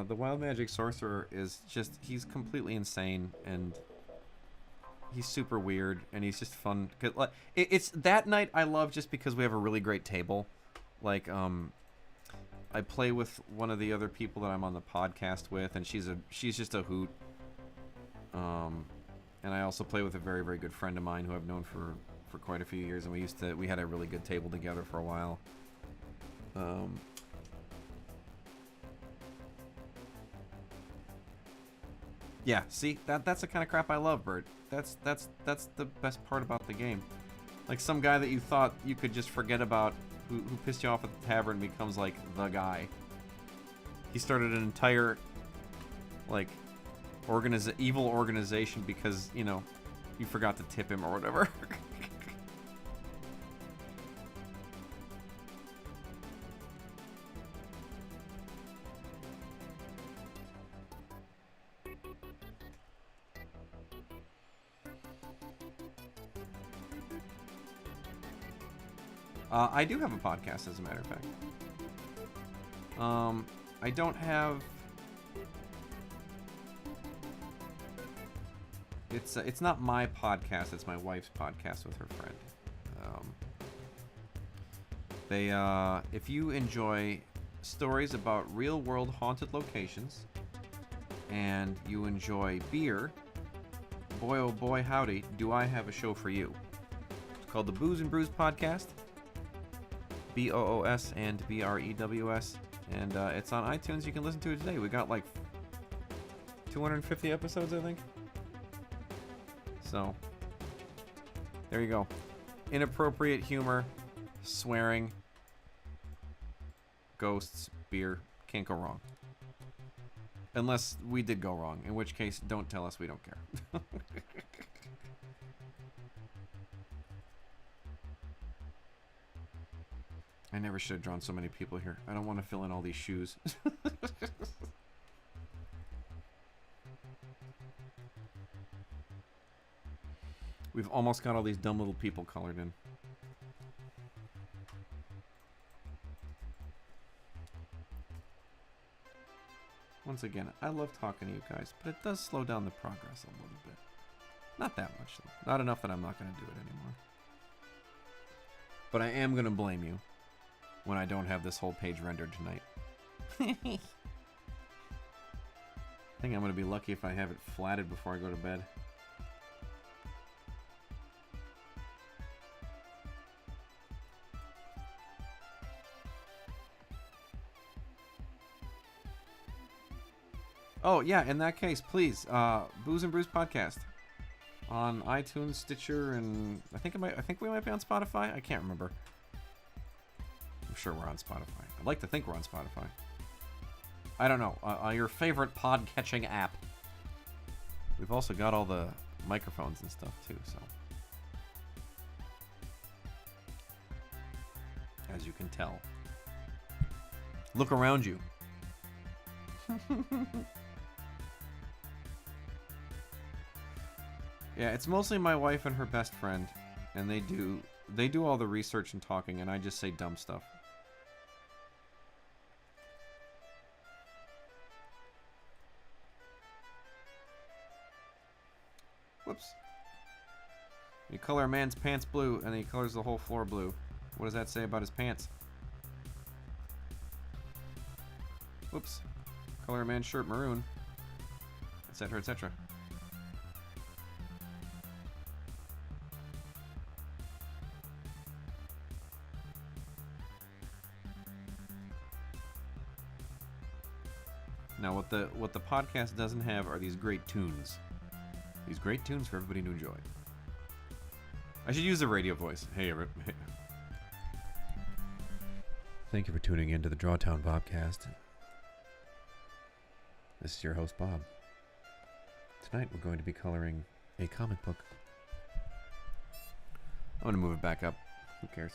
the Wild Magic Sorcerer is just, he's completely insane, and he's super weird, and he's just fun. Cause, like, it's that night I love just because we have a really great table. Like, I play with one of the other people that I'm on the podcast with, and she's just a hoot. And I also play with a very, very good friend of mine who I've known for quite a few years, and we had a really good table together for a while. Yeah, see, that's the kind of crap I love, Bert. That's the best part about the game. Like, some guy that you thought you could just forget about, who pissed you off at the tavern, becomes like the guy. He started an entire like evil organization because, you know, you forgot to tip him or whatever. I do have a podcast, as a matter of fact. I don't have... It's not my podcast, it's my wife's podcast with her friend. If you enjoy stories about real-world haunted locations, and you enjoy beer, boy oh boy howdy, do I have a show for you. It's called the Booze and Brews Podcast. BOOS and BREWS, and it's on iTunes. You can listen to it today. We got like 250 episodes, I think. So there you go. Inappropriate humor, swearing, ghosts, beer, can't go wrong. Unless we did go wrong, in which case don't tell us, we don't care. I never should have drawn so many people here. I don't want to fill in all these shoes. We've almost got all these dumb little people colored in. Once again, I love talking to you guys, but it does slow down the progress a little bit. Not that much, though. Not enough that I'm not going to do it anymore. But I am going to blame you when I don't have this whole page rendered tonight. I think I'm going to be lucky if I have it flatted before I go to bed. Oh, yeah, in that case, please, Booze and Brews Podcast on iTunes, Stitcher, and I think we might be on Spotify. I can't remember. I'm sure we're on Spotify. I'd like to think we're on Spotify. I don't know. Your favorite pod-catching app. We've also got all the microphones and stuff, too, so. As you can tell. Look around you. Yeah, it's mostly my wife and her best friend, and they do all the research and talking, and I just say dumb stuff. Whoops. You color a man's pants blue, and then he colors the whole floor blue. What does that say about his pants? Whoops. Color a man's shirt maroon, etc., etc. Now, what the podcast doesn't have are these great tunes. These great tunes for everybody to enjoy. I should use the radio voice. Hey, thank you for tuning in to the Drawtown Bobcast. This is your host, Bob. Tonight, we're going to be coloring a comic book. I'm going to move it back up. Who cares?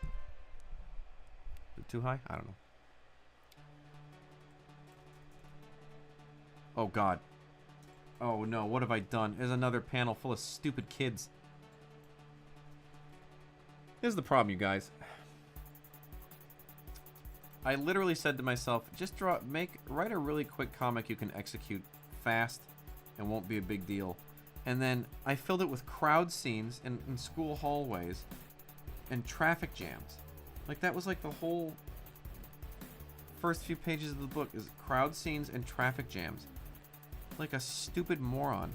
Is it too high? I don't know. Oh, God. Oh, no. What have I done? There's another panel full of stupid kids. Here's the problem, you guys. I literally said to myself, just write a really quick comic you can execute fast and won't be a big deal. And then I filled it with crowd scenes in school hallways and traffic jams. Like, that was like the whole first few pages of the book is crowd scenes and traffic jams. Like a stupid moron.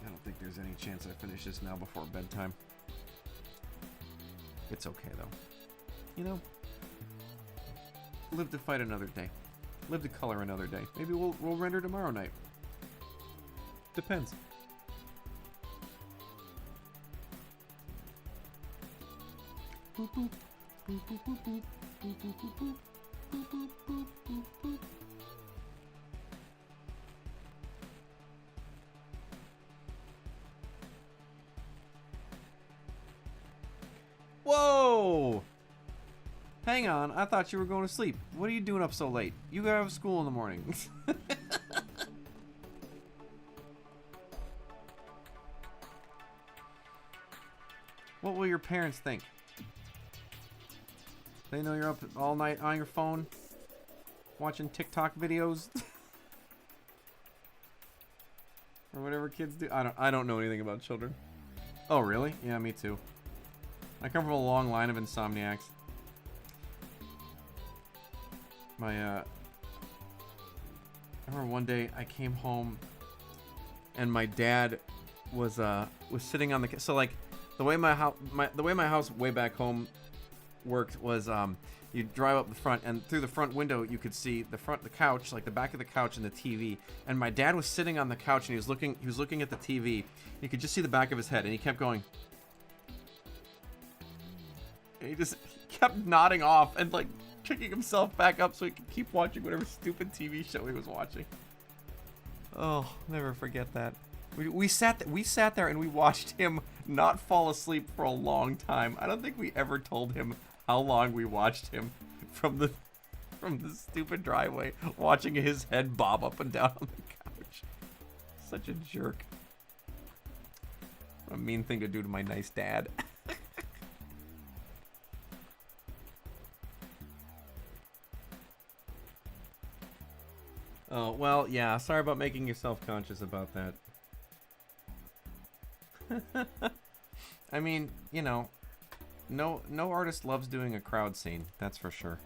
I don't think there's any chance I finish this now before bedtime. It's okay, though. You know, live to fight another day. Live to color another day. Maybe we'll render tomorrow night. Depends. Boop, boop. Boop, boop, boop, boop. Boop, boop, boop, boop. Boop, boop, boop, boop, boop. Whoa! Hang on, I thought you were going to sleep. What are you doing up so late? You gotta have school in the morning. What will your parents think? They know you're up all night on your phone, watching TikTok videos, or whatever kids do. I don't know anything about children. Oh, really? Yeah, me too. I come from a long line of insomniacs. I remember one day I came home, and my dad was sitting on the so like the way my house way back home worked was you drive up the front, and through the front window you could see the couch, like the back of the couch and the TV. And my dad was sitting on the couch and he was looking at the TV. You could just see the back of his head, and he kept going. And he just kept nodding off and like picking himself back up so he could keep watching whatever stupid TV show he was watching. Oh, never forget that. We sat there and we watched him not fall asleep for a long time. I don't think we ever told him how long we watched him from the stupid driveway, watching his head bob up and down on the couch. Such a jerk. What a mean thing to do to my nice dad. Oh, well, yeah, sorry about making you self-conscious about that. I mean, you know, no artist loves doing a crowd scene, that's for sure.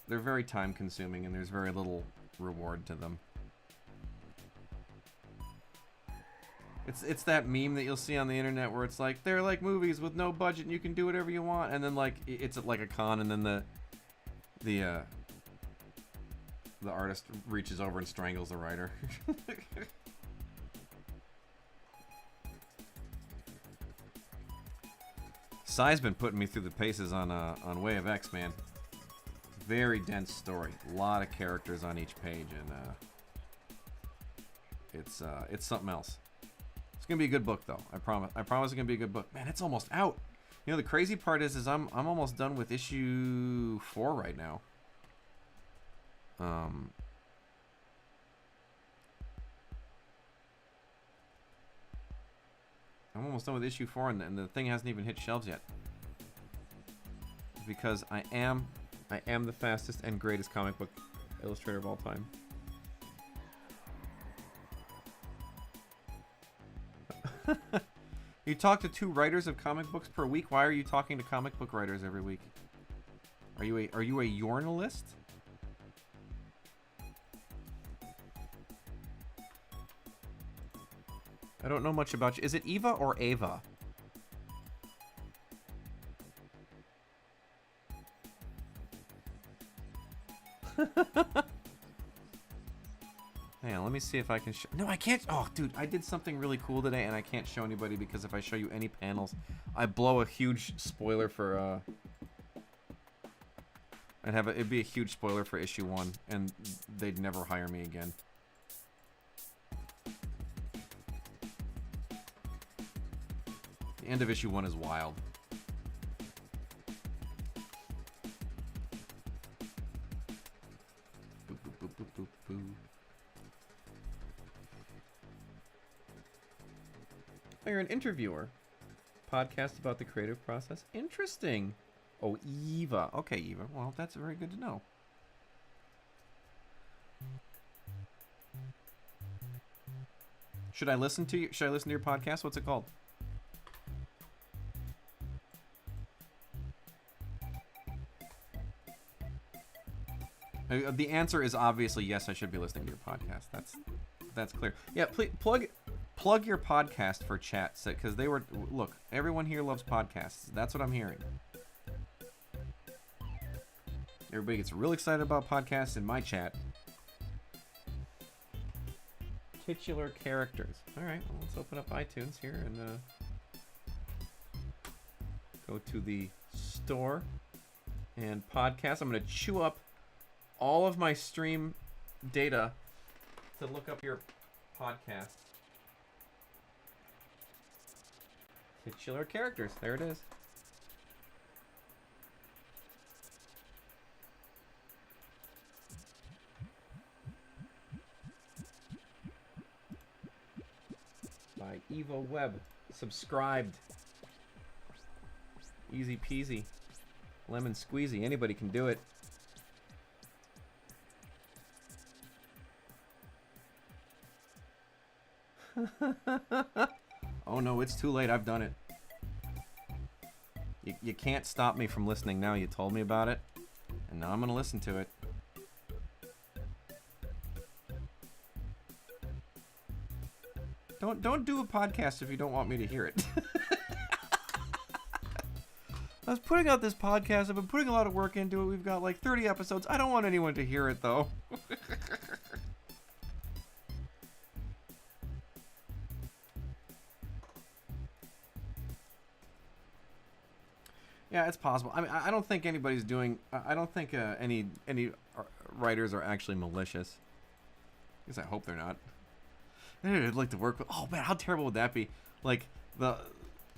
They're very time-consuming, and there's very little reward to them. It's that meme that you'll see on the internet where it's like, they're like movies with no budget and you can do whatever you want, and then like it's like a con, and then the artist reaches over and strangles the writer. Sai's been putting me through the paces on Way of X, man. Very dense story, a lot of characters on each page, and it's something else. It's gonna be a good book, though. I promise. I promise it's gonna be a good book. Man, it's almost out. You know, the crazy part is I'm almost done with issue 4 right now. I'm almost done with issue 4, and the thing hasn't even hit shelves yet. Because I am the fastest and greatest comic book illustrator of all time. You talk to 2 writers of comic books per week. Why are you talking to comic book writers every week? Are you a journalist? I don't know much about you. Is it Eva or Ava? Hang on, let me see if I can show... No, I can't... Oh, dude, I did something really cool today, and I can't show anybody because if I show you any panels, I blow a huge spoiler for, It'd be a huge spoiler for issue 1, and they'd never hire me again. The end of issue 1 is wild. Boop, boop, boop, boop, boop, boop. Oh, you're an interviewer. Podcast about the creative process. Interesting. Oh, Eva. Okay, Eva. Well, that's very good to know. Should I listen to you? Should I listen to your podcast? What's it called? The answer is obviously yes. I should be listening to your podcast. That's clear. Yeah, please plug your podcast for chat, because they were look. Everyone here loves podcasts. That's what I'm hearing. Everybody gets real excited about podcasts in my chat. Titular characters. All right, well, let's open up iTunes here and go to the store and podcast. I'm going to chew up all of my stream data to look up your podcast. Titular characters. There it is. By Evo Web. Subscribed. Easy peasy. Lemon squeezy. Anybody can do it. Oh no, it's too late. I've done it. You can't stop me from listening now. You told me about it. And now I'm going to listen to it. Don't do a podcast if you don't want me to hear it. I was putting out this podcast. I've been putting a lot of work into it. We've got like 30 episodes. I don't want anyone to hear it though. Yeah, it's possible. I mean, I don't think anybody's doing... I don't think any writers are actually malicious. I guess I hope they're not. I'd like to work with... Oh, man, how terrible would that be? Like, the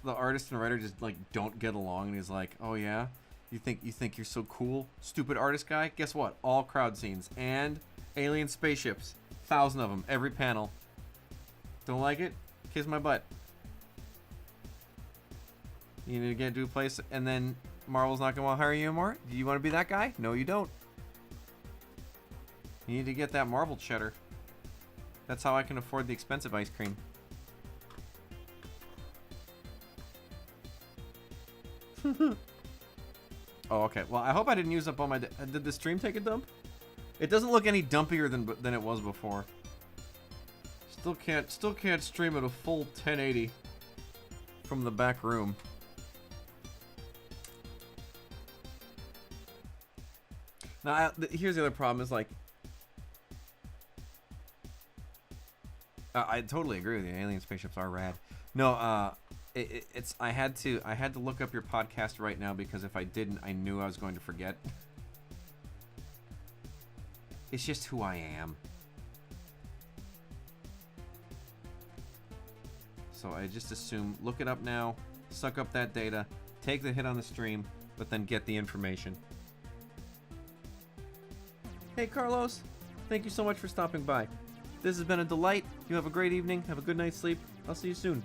artist and writer just, like, don't get along, and he's like, oh, yeah? You think you're so cool? Stupid artist guy? Guess what? All crowd scenes. And alien spaceships. 1,000 of them. Every panel. Don't like it? Kiss my butt. You need to get to a place, and then Marvel's not going to want to hire you anymore? Do you want to be that guy? No, you don't. You need to get that Marvel cheddar. That's how I can afford the expensive ice cream. Oh, okay. Well, I hope I didn't use up all my... Did the stream take a dump? It doesn't look any dumpier than it was before. Still can't stream at a full 1080 from the back room. Now, here's the other problem is, like... I totally agree with you. Alien spaceships are rad. No, it's... I had to look up your podcast right now because if I didn't, I knew I was going to forget. It's just who I am. So I just assume, look it up now, suck up that data, take the hit on the stream, but then get the information. Hey Carlos, thank you so much for stopping by. This has been a delight. You have a great evening. Have a good night's sleep. I'll see you soon.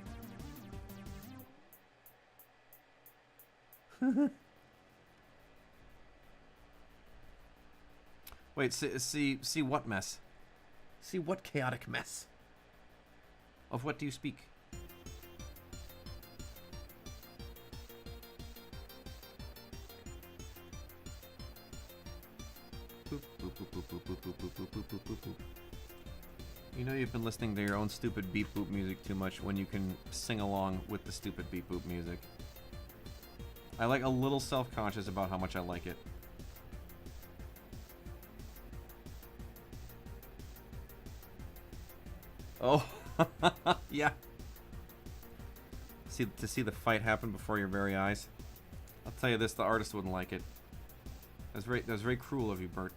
Wait, see what mess? See what chaotic mess? Of what do you speak? Boop, boop, boop, boop, boop, boop, boop, boop, boop, boop, boop. You know you've been listening to your own stupid beep boop music too much when you can sing along with the stupid beep boop music. I like a little self-conscious about how much I like it. Oh, yeah. To see the fight happen before your very eyes. I'll tell you this, the artist wouldn't like it. That was very cruel of you, Bert.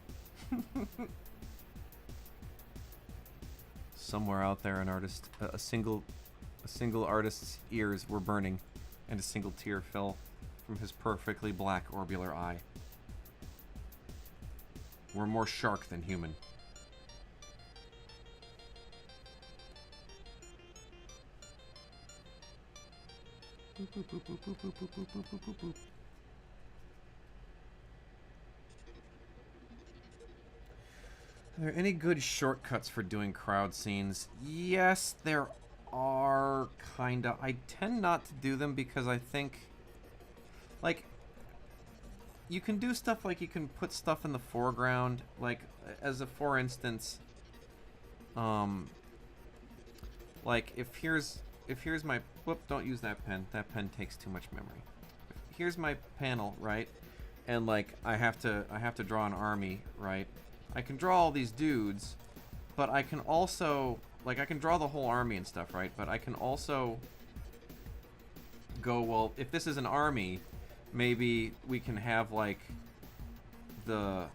Somewhere out there, an artist, a single artist's ears were burning, and a single tear fell from his perfectly black orbular eye. We're more shark than human. Boop, boop, boop, boop, boop, boop, boop, boop, boop, boop, boop. Are there any good shortcuts for doing crowd scenes? Yes, there are, kinda. I tend not to do them because I think, like, you can do stuff like you can put stuff in the foreground, like, as a for instance, like, if here's my, whoop, don't use that pen. That pen takes too much memory. Here's my panel, right? And, like, I have to draw an army, right? I can draw all these dudes, but I can also, like, I can draw the whole army and stuff, right? But I can also go, well, if this is an army, maybe we can have, like, the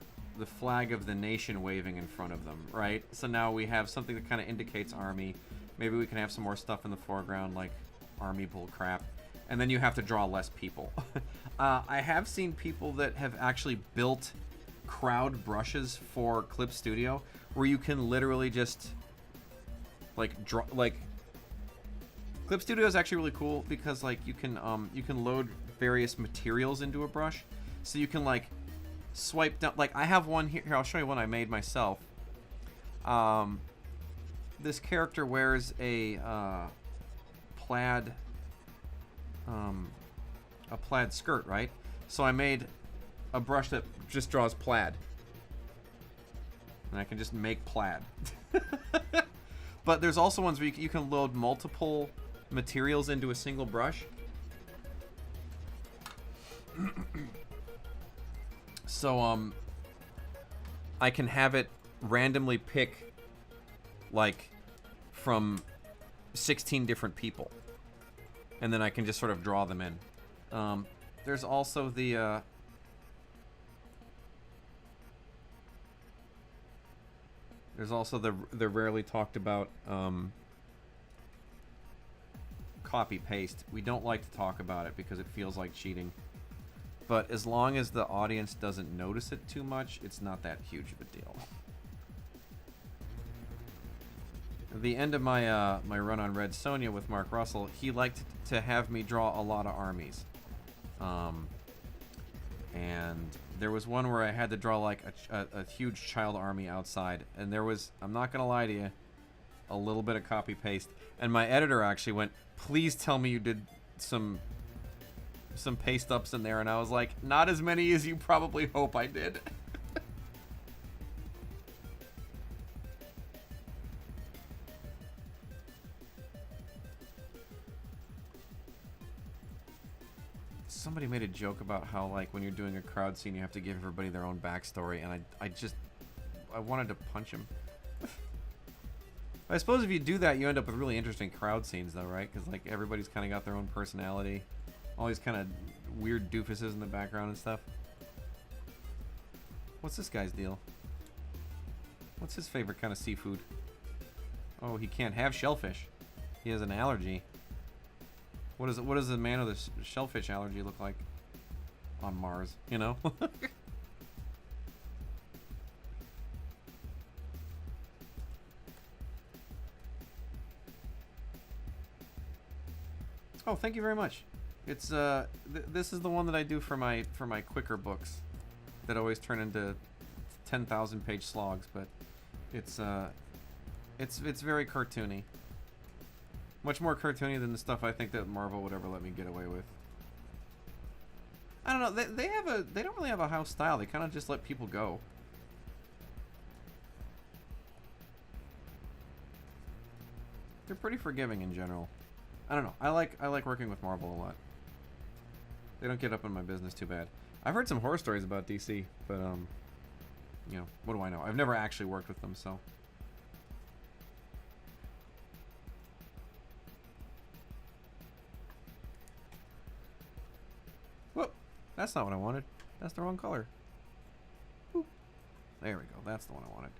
flag of the nation waving in front of them, right? So now we have something that kind of indicates army. Maybe we can have some more stuff in the foreground, like army bull crap. And then you have to draw less people. I have seen people that have actually built crowd brushes for Clip Studio where you can literally just like draw, like, Clip Studio is actually really cool because, like, you can load various materials into a brush, so you can, like, swipe down. Like, I have one here. I'll show you one I made myself. This character wears a plaid skirt, right? So I made a brush that just draws plaid, and I can just make plaid. But there's also ones where you can load multiple materials into a single brush. So I can have it randomly pick, like, from 16 different people, and then I can just sort of draw them in. There's also the the rarely talked about copy paste. We don't like to talk about it because it feels like cheating. But as long as the audience doesn't notice it too much, it's not that huge of a deal. At the end of my my run on Red Sonja with Mark Russell, he liked to have me draw a lot of armies. And there was one where I had to draw, like, a huge child army outside, and there was, I'm not gonna lie to you, a little bit of copy paste. And my editor actually went, "Please tell me you did some paste ups in there," and I was like, "Not as many as you probably hope I did." Somebody made a joke about how, like, when you're doing a crowd scene, you have to give everybody their own backstory, and I wanted to punch him. I suppose if you do that, you end up with really interesting crowd scenes, though, right? Because, like, everybody's kind of got their own personality. All these kind of weird doofuses in the background and stuff. What's this guy's deal? What's his favorite kind of seafood? Oh, he can't have shellfish. He has an allergy. What does the man with the shellfish allergy look like on Mars, you know? Oh, thank you very much. It's this is the one that I do for my quicker books that always turn into 10,000 page slogs, but it's very cartoony. Much more cartoony than the stuff I think that Marvel would ever let me get away with. I don't know. They don't really have a house style. They kind of just let people go. they're pretty forgiving in general. I don't know. I like working with Marvel a lot. They don't get up in my business too bad. I've heard some horror stories about DC, but you know, what do I know? I've never actually worked with them, so. Whoop! That's not what I wanted. That's the wrong color. Whoop. There we go. That's the one I wanted.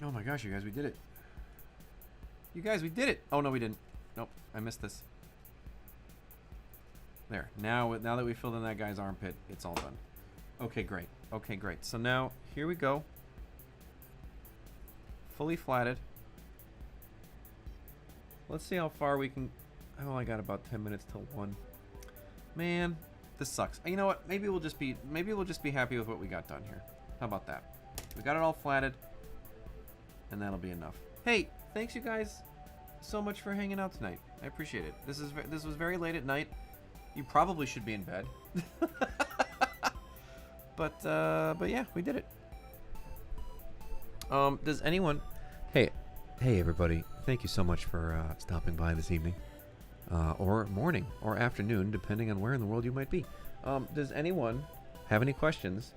Oh my gosh, you guys, we did it. You guys, we did it. Oh, no, we didn't. Nope, I missed this. There. Now that we filled in that guy's armpit, it's all done. Okay, great. Okay, great. So now, here we go. Fully flatted. Let's see how far we can... I only got about 10 minutes till 1. Man, this sucks. You know what? Maybe we'll just be happy with what we got done here. How about that? We got it all flatted. And that'll be enough. Hey, thanks you guys so much for hanging out tonight. I appreciate it. This was very late at night. You probably should be in bed. but yeah, we did it. Does anyone? Hey everybody! Thank you so much for stopping by this evening, or morning, or afternoon, depending on where in the world you might be. Does anyone have any questions,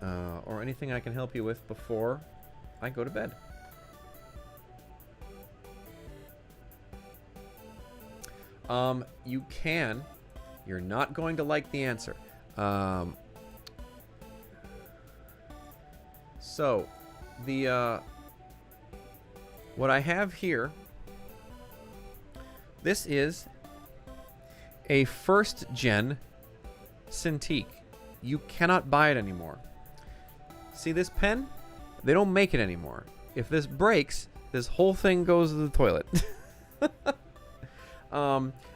or anything I can help you with before I go to bed? You can. You're not going to like the answer. So, what I have here, this is a first gen Cintiq. You cannot buy it anymore. See this pen? They don't make it anymore. If this breaks, this whole thing goes to the toilet.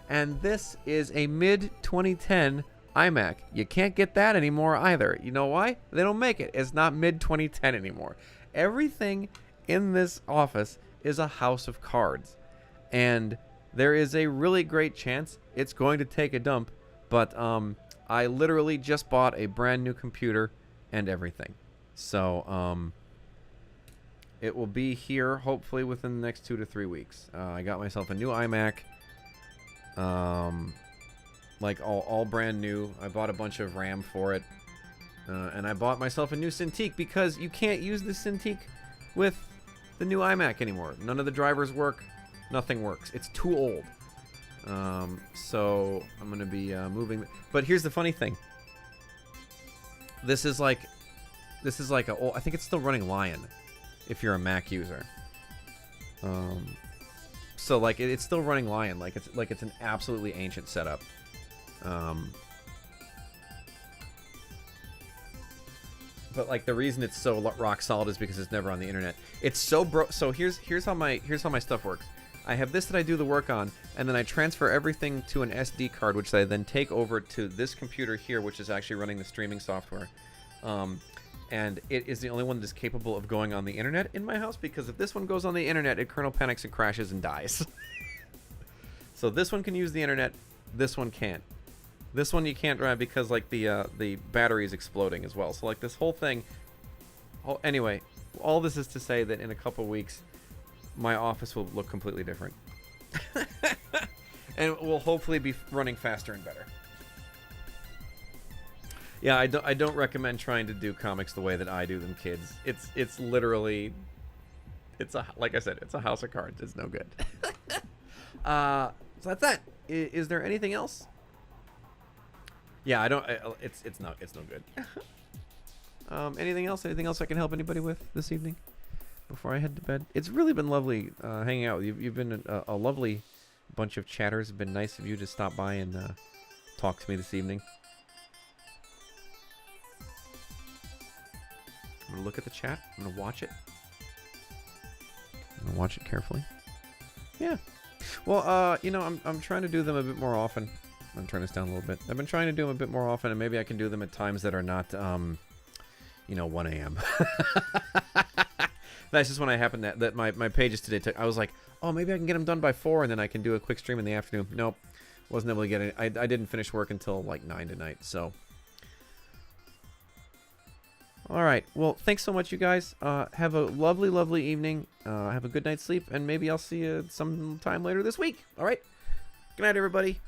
And this is a mid-2010 iMac. You can't get that anymore either. You know why? They don't make it. It's not mid-2010 anymore. Everything in this office is a house of cards. And there is a really great chance it's going to take a dump. But I literally just bought a brand new computer and everything. So, it will be here hopefully within the next 2 to 3 weeks. I got myself a new iMac. Like all brand new. I bought a bunch of RAM for it. And I bought myself a new Cintiq because you can't use the Cintiq with the new iMac anymore. None of the drivers work. Nothing works. It's too old. So I'm going to be moving. But here's the funny thing. This is like a old, I think it's still running Lion if you're a Mac user. So like it's still running Lion, like it's an absolutely ancient setup. But like the reason it's so rock solid is because it's never on the internet. It's so so here's how my stuff works. I have this that I do the work on, and then I transfer everything to an SD card, which I then take over to this computer here, which is actually running the streaming software. And it is the only one that is capable of going on the internet in my house, because if this one goes on the internet, it kernel panics and crashes and dies. So this one can use the internet, this one can't. This one you can't drive because like the battery is exploding as well. So like this whole thing. Oh, anyway, all this is to say that in a couple weeks, my office will look completely different, and will hopefully be running faster and better. Yeah, I don't recommend trying to do comics the way that I do them, kids. It's literally, like I said, it's a house of cards. It's no good. So that's that. Is there anything else? Yeah, I don't. It's no good. Anything else? Anything else I can help anybody with this evening before I head to bed? It's really been lovely hanging out with you. You've been a lovely bunch of chatters. It's been nice of you to stop by and talk to me this evening. I'm going to look at the chat. I'm going to watch it. I'm going to watch it carefully. Yeah. Well, you know, I'm trying to do them a bit more often. I'm going to turn this down a little bit. I've been trying to do them a bit more often, and maybe I can do them at times that are not, you know, 1 a.m. That's just when I happened that my pages today took. I was like, oh, maybe I can get them done by 4, and then I can do a quick stream in the afternoon. Nope, wasn't able to get it. I didn't finish work until like 9 tonight. So, all right. Well, thanks so much, you guys. Have a lovely, lovely evening. Have a good night's sleep, and maybe I'll see you sometime later this week. All right. Good night, everybody.